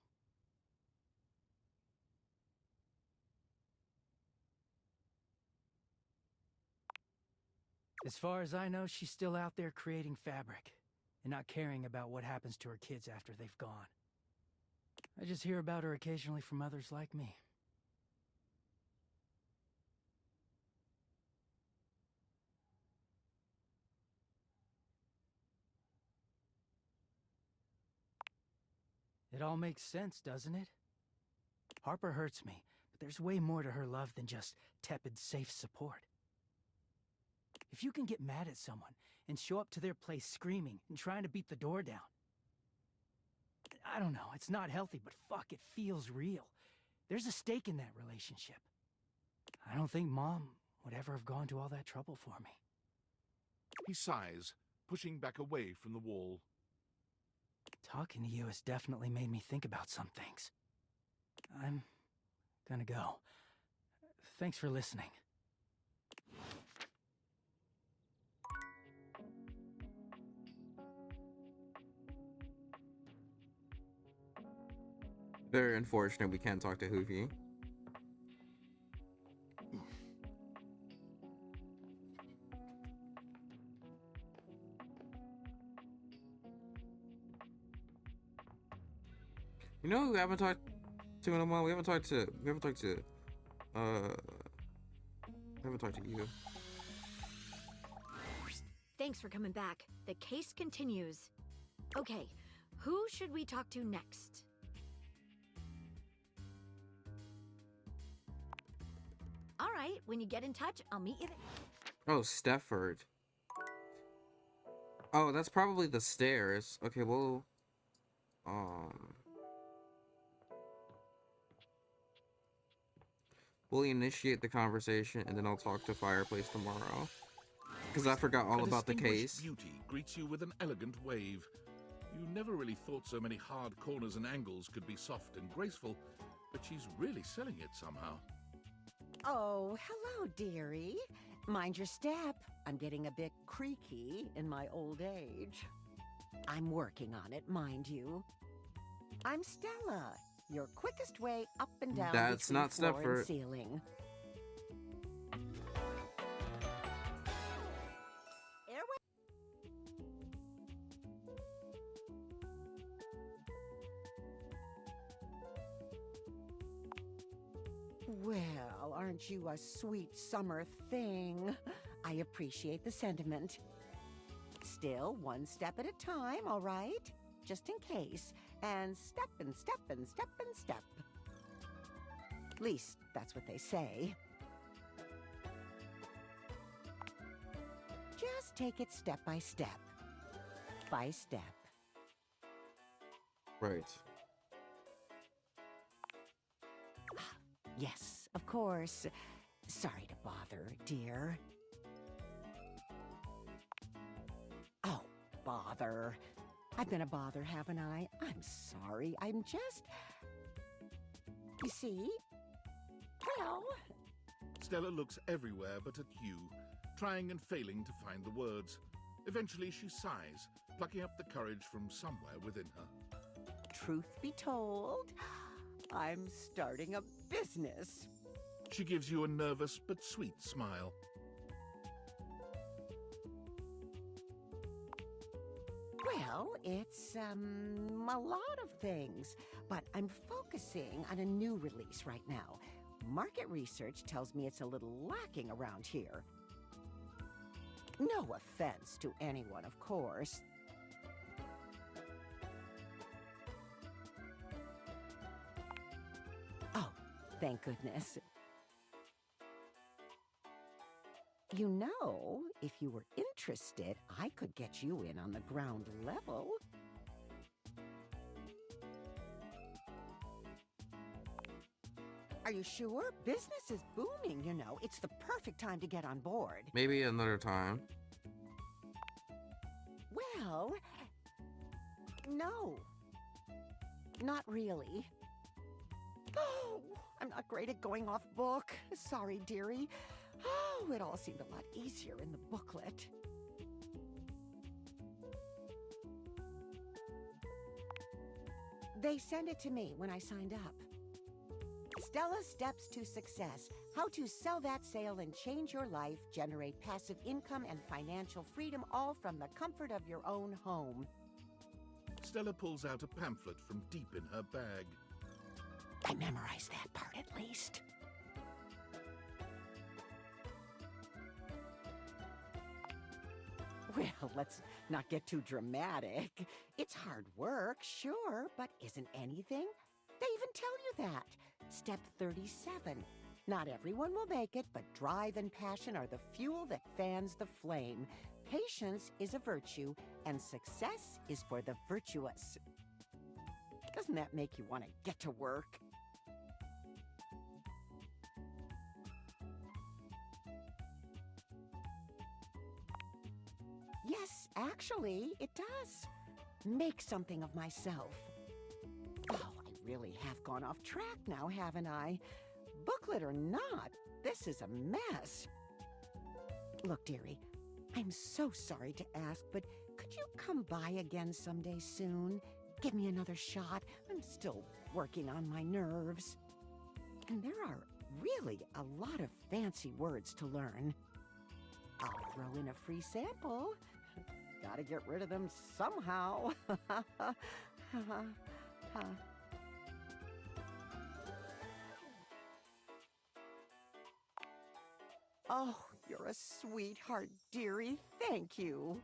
As far as I know, she's still out there creating fabric, and not caring about what happens to her kids after they've gone. I just hear about her occasionally from others like me. It all makes sense, doesn't it? Harper hurts me, but there's way more to her love than just tepid, safe support. If you can get mad at someone and show up to their place screaming and trying to beat the door down, I don't know, it's not healthy, but fuck, it feels real. There's a stake in that relationship. I don't think Mom would ever have gone to all that trouble for me. He sighs, pushing back away from the wall. Talking to you has definitely made me think about some things. I'm gonna go. Thanks for listening. Very unfortunate we can't talk to Hoofy. You know who we haven't talked to in a while? We haven't talked to you. Thanks for coming back. The case continues. Okay, who should we talk to next? All right, when you get in touch, I'll meet you there. Oh, Stefford. Oh, that's probably the stairs. Okay, well, we'll initiate the conversation, and then I'll talk to Fireplace tomorrow. Because I forgot all about the case. Beauty greets you with an elegant wave. You never really thought so many hard corners and angles could be soft and graceful, but she's really selling it somehow. Oh, hello, dearie. Mind your step. I'm getting a bit creaky in my old age. I'm working on it, mind you. I'm Stella, your quickest way up and down That's between not floor and Stefford. ceiling. Well, aren't you a sweet summer thing? I appreciate the sentiment. Still, one step at a time, all right? Just in case. And step and step and step and step. At least, that's what they say. Just take it step by step. By step. Right. Yes, of course. Sorry to bother, dear. Oh, bother. I've been a bother, haven't I? I'm sorry. I'm just... You see? Well... Stella looks everywhere but at you, trying and failing to find the words. Eventually she sighs, plucking up the courage from somewhere within her. Truth be told, I'm starting a business. She gives you a nervous but sweet smile. Well, it's, a lot of things, but I'm focusing on a new release right now. Market research tells me it's a little lacking around here. No offense to anyone, of course. Oh, thank goodness. You know, if you were interested, I could get you in on the ground level. Are you sure? Business is booming, you know. It's the perfect time to get on board. Maybe another time. Well, no. Not really. Oh, I'm not great at going off book. Sorry, dearie. Oh, it all seemed a lot easier in the booklet. They sent it to me when I signed up. Stella Steps to Success. How to sell that sale and change your life, generate passive income and financial freedom, all from the comfort of your own home. Stella pulls out a pamphlet from deep in her bag. I memorized that part at least. Well, let's not get too dramatic. It's hard work, sure, but isn't anything? They even tell you that. Step 37. Not everyone will make it, but drive and passion are the fuel that fans the flame. Patience is a virtue, and success is for the virtuous. Doesn't that make you want to get to work? Yes, actually, it does. Make something of myself. Oh, I really have gone off track now, haven't I? Booklet or not, this is a mess. Look, dearie, I'm so sorry to ask, but could you come by again someday soon? Give me another shot. I'm still working on my nerves. And there are really a lot of fancy words to learn. I'll throw in a free sample. Gotta get rid of them somehow. Oh, you're a sweetheart, dearie. Thank you.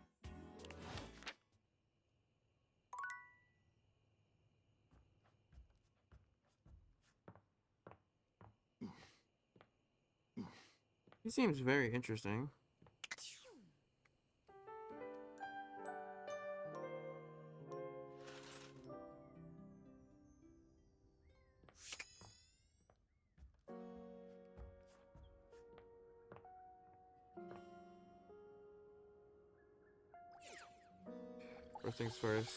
He seems very interesting. First things first.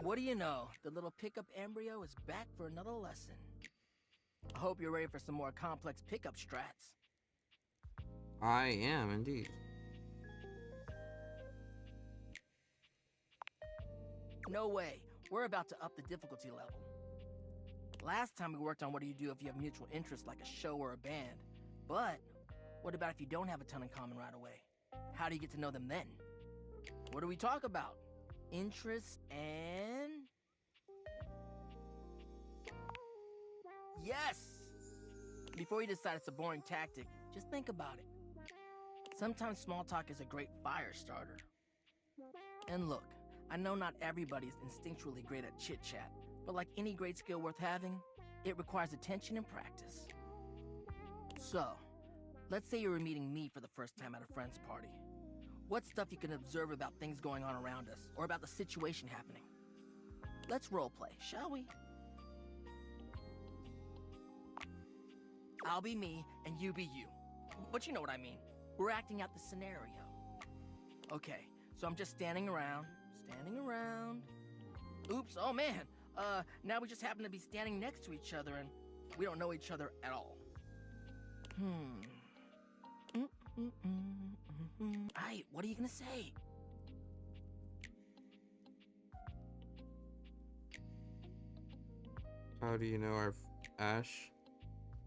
What do you know? The little pickup embryo is back for another lesson. I hope you're ready for some more complex pickup strats. I am indeed. No way. We're about to up the difficulty level. Last time we worked on what do you do if you have mutual interests like a show or a band. But what about if you don't have a ton in common right away? How do you get to know them then? What do we talk about? Interests and... Yes! Before you decide it's a boring tactic, just think about it. Sometimes small talk is a great fire starter. And look, I know not everybody is instinctually great at chit-chat, but like any great skill worth having, it requires attention and practice. So, let's say you were meeting me for the first time at a friend's party. What's stuff you can observe about things going on around us, or about the situation happening? Let's roleplay, shall we? I'll be me, and you be you. But you know what I mean. We're acting out the scenario. Okay, so I'm just standing around. Oops, oh man. Now we just happen to be standing next to each other, and we don't know each other at all. Aight, what are you gonna say? How do you know our Ash?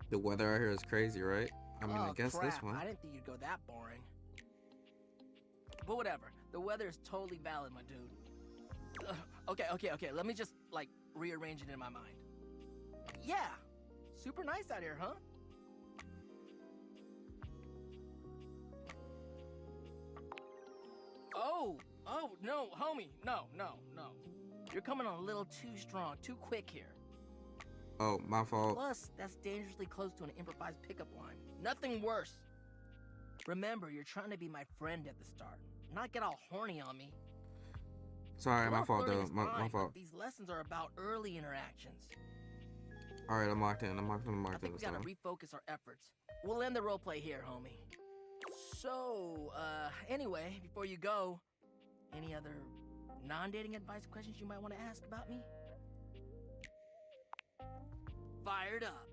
The weather out here is crazy, right? I mean, I guess crap. this one. I didn't think you'd go that boring. But whatever. The weather is totally valid, my dude. Okay. Let me just, like, rearrange it in my mind. Yeah. Super nice out here, huh? Oh, no, homie. No. You're coming on a little too strong, too quick here. Oh, my fault. Plus, that's dangerously close to an improvised pickup line. Nothing worse. Remember, you're trying to be my friend at the start, not get all horny on me. Sorry, my fault, Flirting though. is My fine, fault. but these lessons are about early interactions. Alright, I'm locked in. I'm I locked in think we this gotta time. refocus our efforts. We'll end the roleplay here, homie. So, anyway, before you go, any other non-dating advice questions you might want to ask about me? Fired up.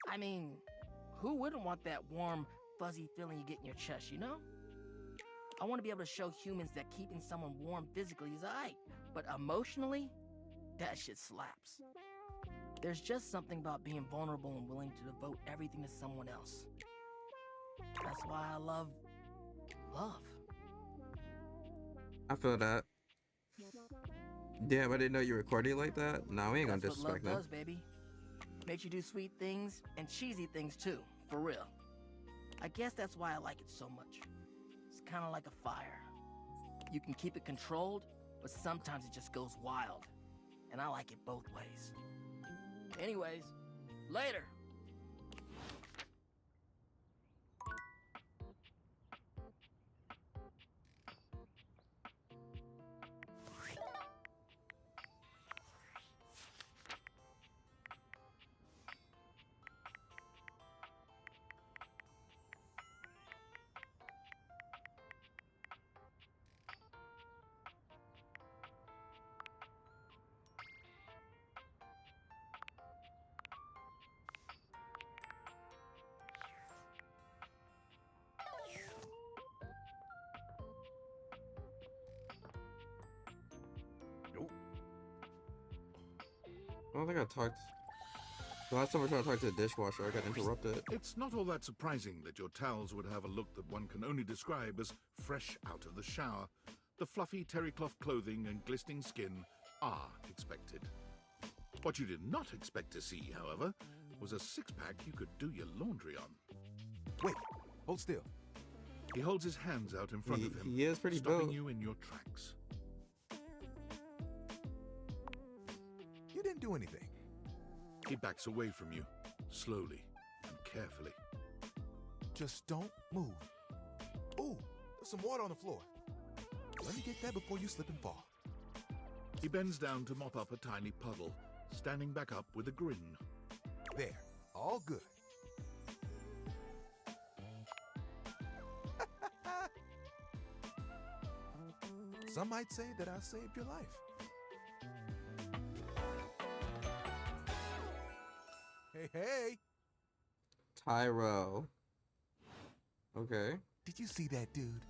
I mean, who wouldn't want that warm, fuzzy feeling you get in your chest, you know? I want to be able to show humans that keeping someone warm physically is aight, but emotionally, that shit slaps. There's just something about being vulnerable and willing to devote everything to someone else. That's why I love love. I feel that. Damn, I didn't know you recorded it like that. No, we ain't gonna That's what love disrespect that. does, baby. Makes you do sweet things and cheesy things too, for real. I guess that's why I like it so much. It's kind of like a fire. You can keep it controlled, but sometimes it just goes wild. And I like it both ways. Anyways, later. I don't think I talked. The last time I tried to talk to the dishwasher, I got interrupted. It's not all that surprising that your towels would have a look that one can only describe as fresh out of the shower. The fluffy terry cloth clothing and glistening skin are expected. What you did not expect to see, however, was a six-pack you could do your laundry on. Wait, hold still. He holds his hands out in front of him, He is pretty stopping built. you in your tracks. You didn't do anything. He backs away from you, slowly and carefully. Just don't move. Ooh, there's some water on the floor. Let me get that before you slip and fall. He bends down to mop up a tiny puddle, standing back up with a grin. There, all good. Some might say that I saved your life. Hey, hey! Tyrell. Okay. Did you see that dude?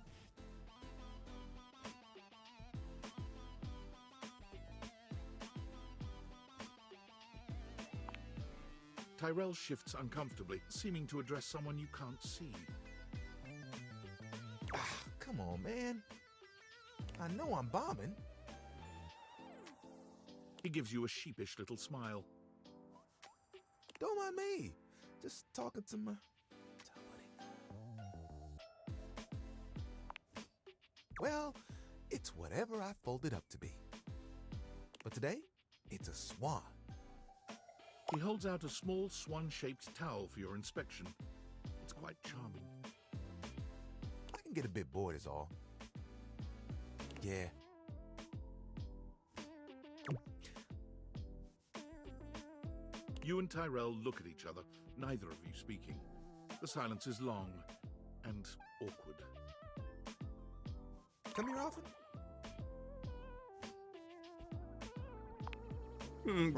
Tyrell shifts uncomfortably, seeming to address someone you can't see. Ah, come on, man. I know I'm bombing. He gives you a sheepish little smile. Don't mind me. Just talking to my... Well, it's whatever I folded up to be. But today, it's a swan. He holds out a small swan-shaped towel for your inspection. It's quite charming. I can get a bit bored is all. Yeah. You and Tyrell look at each other, neither of you speaking. The silence is long and awkward. Come here often?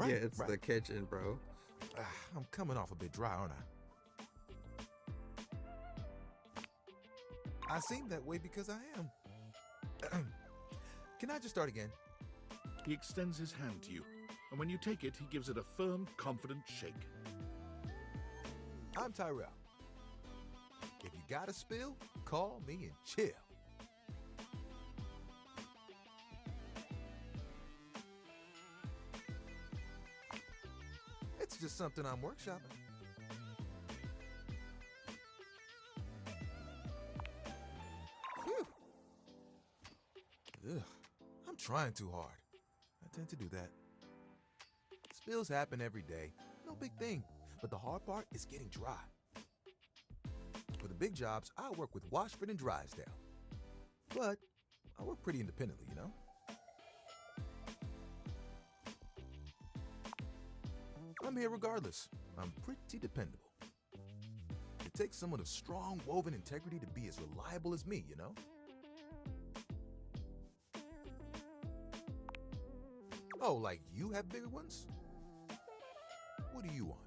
Yeah, it's the kitchen, bro. I'm coming off a bit dry, aren't I? I seem that way because I am. Can I just start again? He extends his hand to you, and when you take it, he gives it a firm, confident shake. I'm Tyrell. If you got a spill, call me and chill. It's just something I'm workshopping. Whew. Ugh, I'm trying too hard. I tend to do that. Spills happen every day. No big thing. But the hard part is getting dry. For the big jobs, I work with Washford and Drysdale. But I work pretty independently, you know? I'm here regardless. I'm pretty dependable. It takes someone of strong woven integrity to be as reliable as me, you know? Oh, like you have bigger ones? What do you want?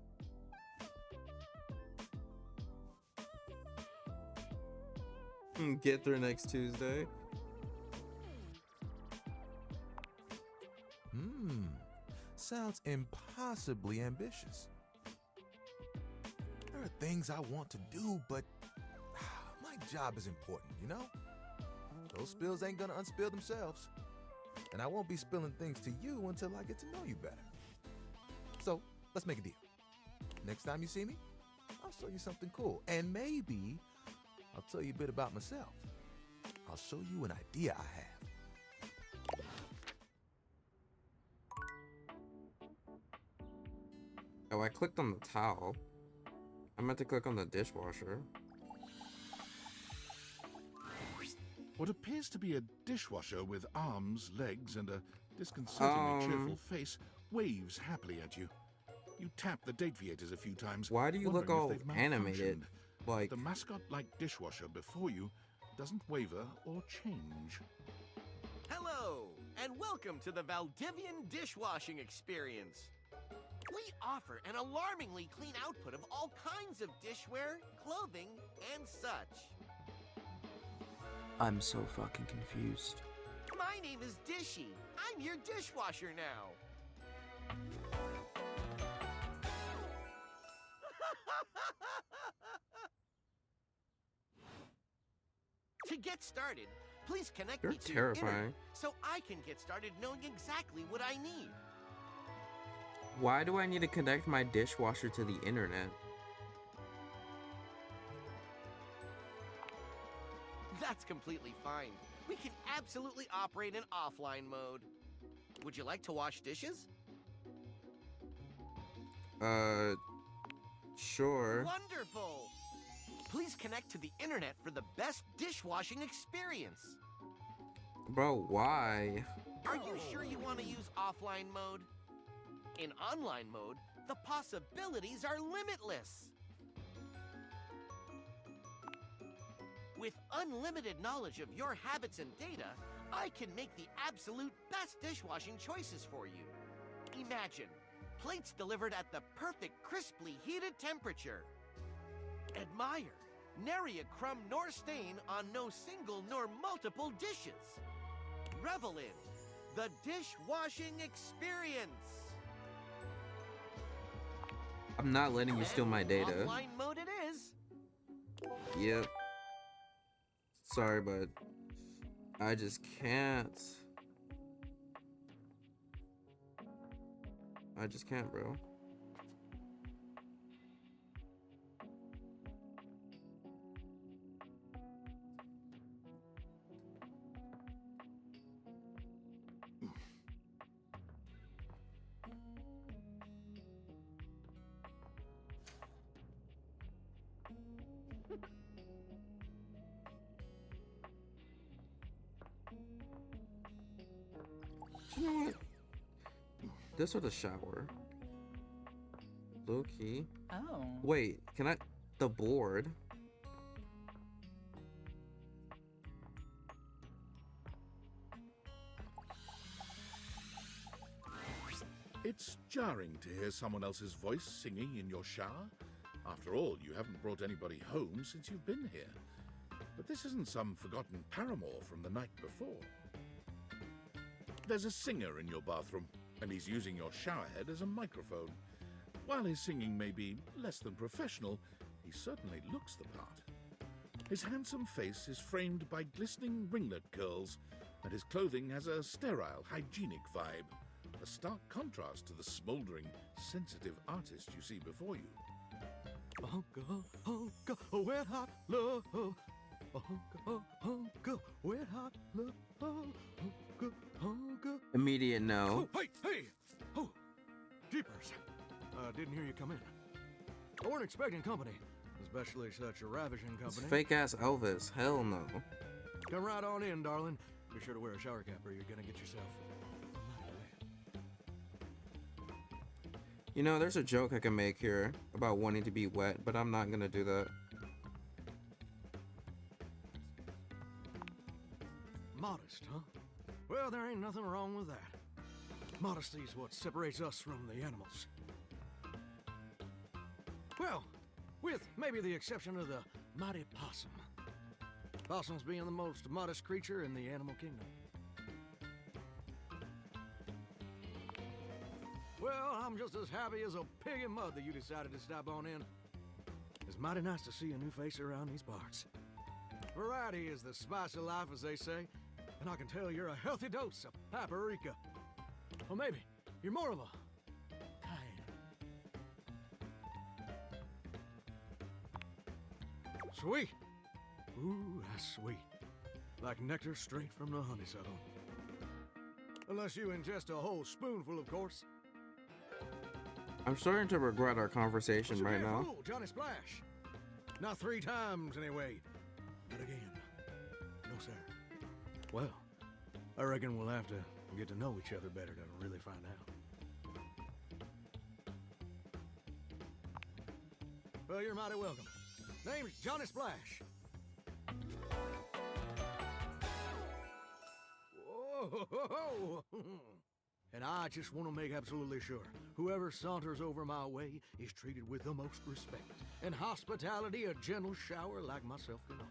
Get through next Tuesday. Sounds impossibly ambitious. There are things I want to do, but my job is important, you know? Those spills ain't gonna unspill themselves. And I won't be spilling things to you until I get to know you better. So, let's make a deal. Next time you see me, I'll show you something cool. And maybe I'll tell you a bit about myself. I'll show you an idea I have. Oh, I clicked on the towel. I meant to click on the dishwasher. What appears to be a dishwasher with arms, legs, and a disconcertingly cheerful face waves happily at you. You tap the deviators a few times. Why do you look wondering all if they've animated? malfunctioned. Like The mascot-like dishwasher before you doesn't waver or change. Hello, and welcome to the Valdivian dishwashing experience. We offer an alarmingly clean output of all kinds of dishware, clothing, and such. I'm so fucking confused. My name is Dishy. I'm your dishwasher now. To get started, please connect You're me to terrifying. internet so I can get started knowing exactly what I need. Why do I need to connect my dishwasher to the internet? That's completely fine. We can absolutely operate in offline mode. Would you like to wash dishes? Sure. Wonderful! Please connect to the internet for the best dishwashing experience. Bro, why? Are you sure you want to use offline mode? In online mode, the possibilities are limitless. With unlimited knowledge of your habits and data, I can make the absolute best dishwashing choices for you. Imagine, plates delivered at the perfect crisply heated temperature. Admire, nary a crumb nor stain on no single nor multiple dishes. Revel in the dishwashing experience. I'm not letting you steal my data. Offline mode it is. Yep. Sorry, but I just can't. I just can't, bro. You know what? This or the shower? Low key. Oh. Wait, can I? The board. It's jarring to hear someone else's voice singing in your shower. After all, you haven't brought anybody home since you've been here. But this isn't some forgotten paramour from the night before. There's a singer in your bathroom, and he's using your showerhead as a microphone. While his singing may be less than professional, he certainly looks the part. His handsome face is framed by glistening ringlet curls, and his clothing has a sterile, hygienic vibe. A stark contrast to the smouldering, sensitive artist you see before you. Wet hot love. Wet hot love. Immediate no. Oh, hey! Oh, jeepers. Didn't hear you come in. I weren't expecting company, especially such a ravishing It's company. fake ass Elvis. Hell no. Come right on in, darling. Be sure to wear a shower cap or you're gonna get yourself. You know, there's a joke I can make here about wanting to be wet, but I'm not gonna do that. Modest, huh? Well, there ain't nothing wrong with that. Modesty's what separates us from the animals. Well, with maybe the exception of the mighty possum. Possums being the most modest creature in the animal kingdom. Well, I'm just as happy as a pig in mud that you decided to stop on in. It's mighty nice to see a new face around these parts. Variety is the spice of life, as they say, and I can tell you're a healthy dose of paprika. Or maybe you're more of a cayenne. Sweet. Ooh, that's sweet. Like nectar straight from the honeysuckle. Unless you ingest a whole spoonful, of course. I'm starting to regret our conversation But you right can't now. fool Johnny Splash. Not 3 times, anyway. Not again. No, sir. Well, I reckon we'll have to get to know each other better to really find out. Well, you're mighty welcome. Name's Johnny Splash. Whoa! And I just want to make absolutely sure whoever saunters over my way is treated with the most respect and hospitality a gentle shower like myself can offer.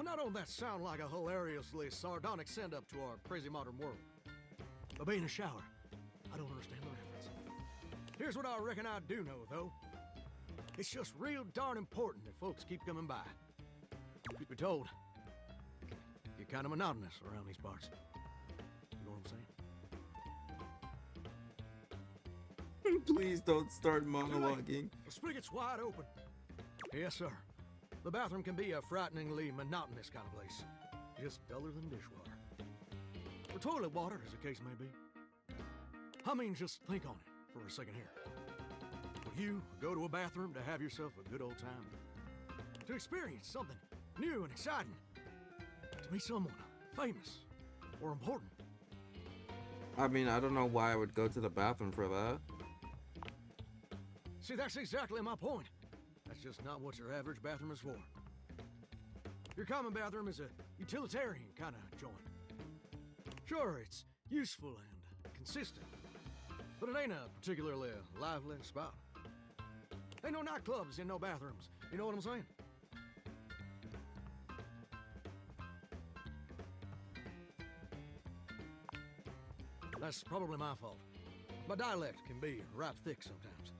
Now, don't that sound like a hilariously sardonic send-up to our crazy modern world? But being a shower, I don't understand the reference. Here's what I reckon I do know, though. It's just real darn important that folks keep coming by. Truth be told, you're kind of monotonous around these parts. You know what I'm saying? Please don't start monologuing. The spigot's wide open. Yes, sir. The bathroom can be a frighteningly monotonous kind of place. Just duller than dishwater. Or toilet water, as the case may be. I mean, just think on it for a second here. Would you go to a bathroom to have yourself a good old time? To experience something new and exciting? To meet someone famous or important? I mean, I don't know why I would go to the bathroom for that. See, that's exactly my point. That's just not what your average bathroom is for. Your common bathroom is a utilitarian kind of joint. Sure, it's useful and consistent, but it ain't a particularly lively spot. Ain't no nightclubs in no bathrooms. You know what I'm saying? That's probably my fault. My dialect can be right thick sometimes.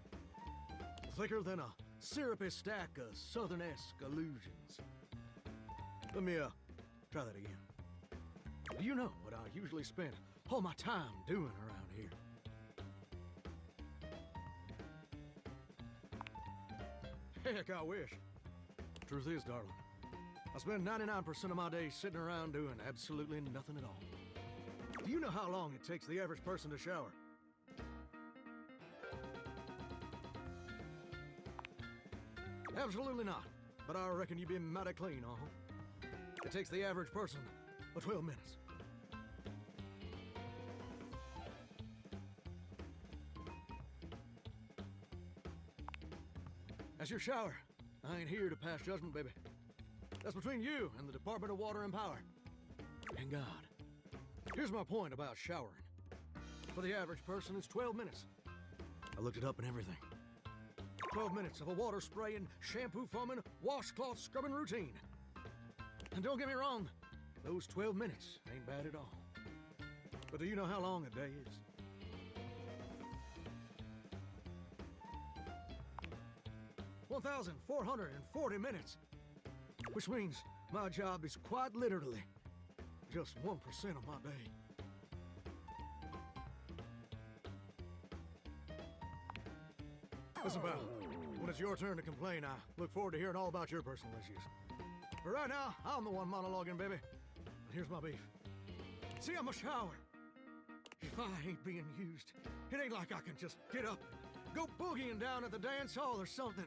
Thicker than a syrupy stack of Southern-esque allusions. Let me, try that again. Do you know what I usually spend all my time doing around here? Heck, I wish. Truth is, darling, I spend 99% of my day sitting around doing absolutely nothing at all. Do you know how long it takes the average person to shower? Absolutely not. But I reckon you've been mighty clean, It takes the average person 12 minutes. That's your shower. I ain't here to pass judgment, baby. That's between you and the Department of Water and Power. And God. Here's my point about showering. For the average person, it's 12 minutes. I looked it up and everything. 12 minutes of a water spraying, shampoo foaming, washcloth scrubbing routine. And don't get me wrong, those 12 minutes ain't bad at all. But do you know how long a day is? $1,440 minutes. Which means my job is quite literally just 1% of my day. Listen, pal, when it's your turn to complain, I look forward to hearing all about your personal issues. But right now, I'm the one monologuing, baby. And here's my beef. See, I'm a shower. If I ain't being used, it ain't like I can just get up and go boogieing down at the dance hall or something.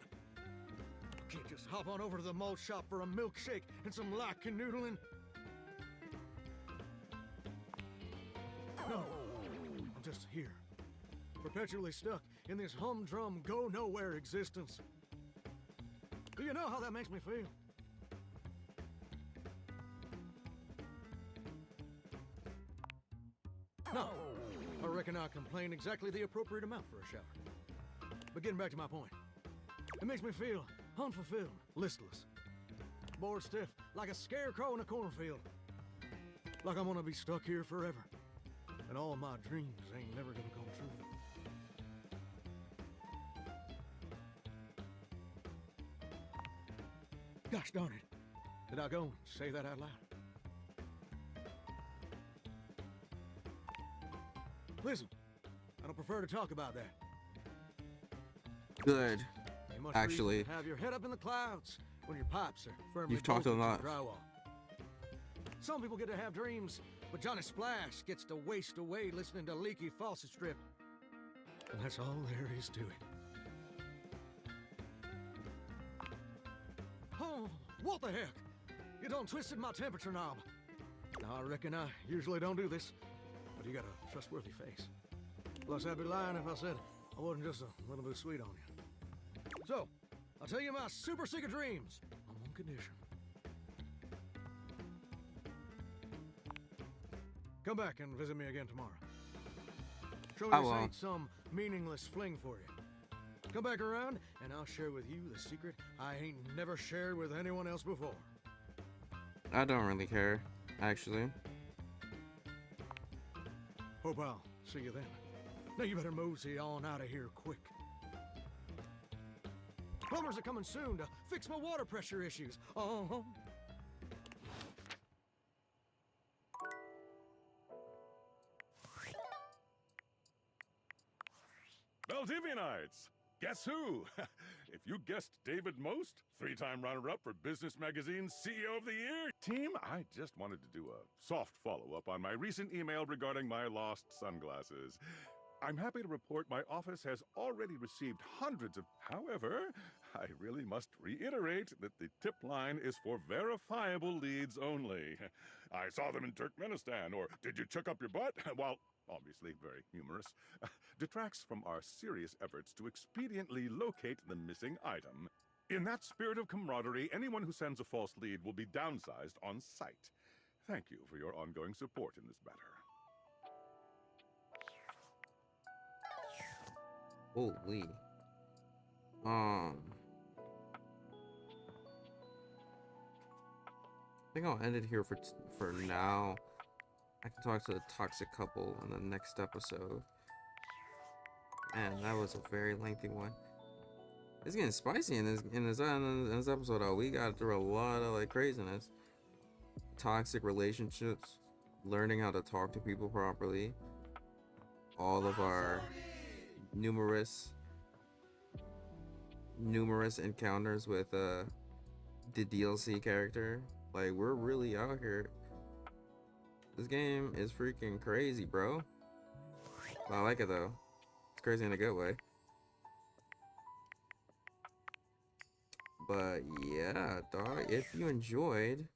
I can't just hop on over to the malt shop for a milkshake and some light canoodling. No, I'm just here, perpetually stuck in this humdrum, go-nowhere existence. Do you know how that makes me feel? No, I reckon I complain exactly the appropriate amount for a shower. But getting back to my point, it makes me feel unfulfilled, listless, bored stiff, like a scarecrow in a cornfield. Like I'm gonna be stuck here forever, and all my dreams ain't never gonna come true. Gosh darn it, did I go and say that out loud? Listen, I don't prefer to talk about that. Good. You must Actually, have your head up in the clouds when your pipes are firmly you've talked a bolted lot. to the drywall. Some people get to have dreams, but Johnny Splash gets to waste away listening to leaky faucet strip. And that's all there is to it. Oh, what the heck? You done twisted my temperature knob. Now, I reckon I usually don't do this, but you got a trustworthy face. Plus, I'd be lying if I said I wasn't just a little bit sweet on you. So, I'll tell you my super secret dreams on one condition. Come back and visit me again tomorrow. Show me this ain't some meaningless fling for you. Come back around, and I'll share with you the secret I ain't never shared with anyone else before. I don't really care, actually. Hope I'll see you then. Now you better mosey on out of here quick. Plumbers are coming soon to fix my water pressure issues. Valdivianites! Guess who? If you guessed David Most, 3-time runner-up for Business Magazine's CEO of the Year, team, I just wanted to do a soft follow-up on my recent email regarding my lost sunglasses. I'm happy to report my office has already received hundreds of... However, I really must reiterate that the tip line is for verifiable leads only. I saw them in Turkmenistan, or did you check up your butt? While obviously very humorous, detracts from our serious efforts to expediently locate the missing item. In that spirit of camaraderie, anyone who sends a false lead will be downsized on sight. Thank you for your ongoing support in this matter. Holy. I think I'll end it here for now. I can talk to the toxic couple in the next episode. Man, that was a very lengthy one. It's getting spicy in this episode. Though. We got through a lot of like craziness, toxic relationships, learning how to talk to people properly, all of our numerous encounters with the DLC character. Like, we're really out here. This game is freaking crazy, bro. I like it though. It's crazy in a good way. But yeah, dog, if you enjoyed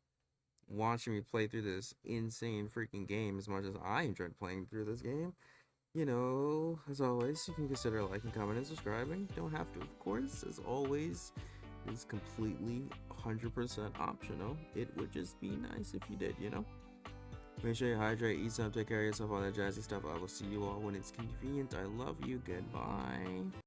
watching me play through this insane freaking game as much as I enjoyed playing through this game, you know, as always, you can consider liking, commenting, and subscribing. You don't have to, of course. As always, it's completely 100% optional. It would just be nice if you did, you know? Make sure you hydrate, eat some, take care of yourself, all that jazzy stuff. I will see you all when it's convenient. I love you. Goodbye.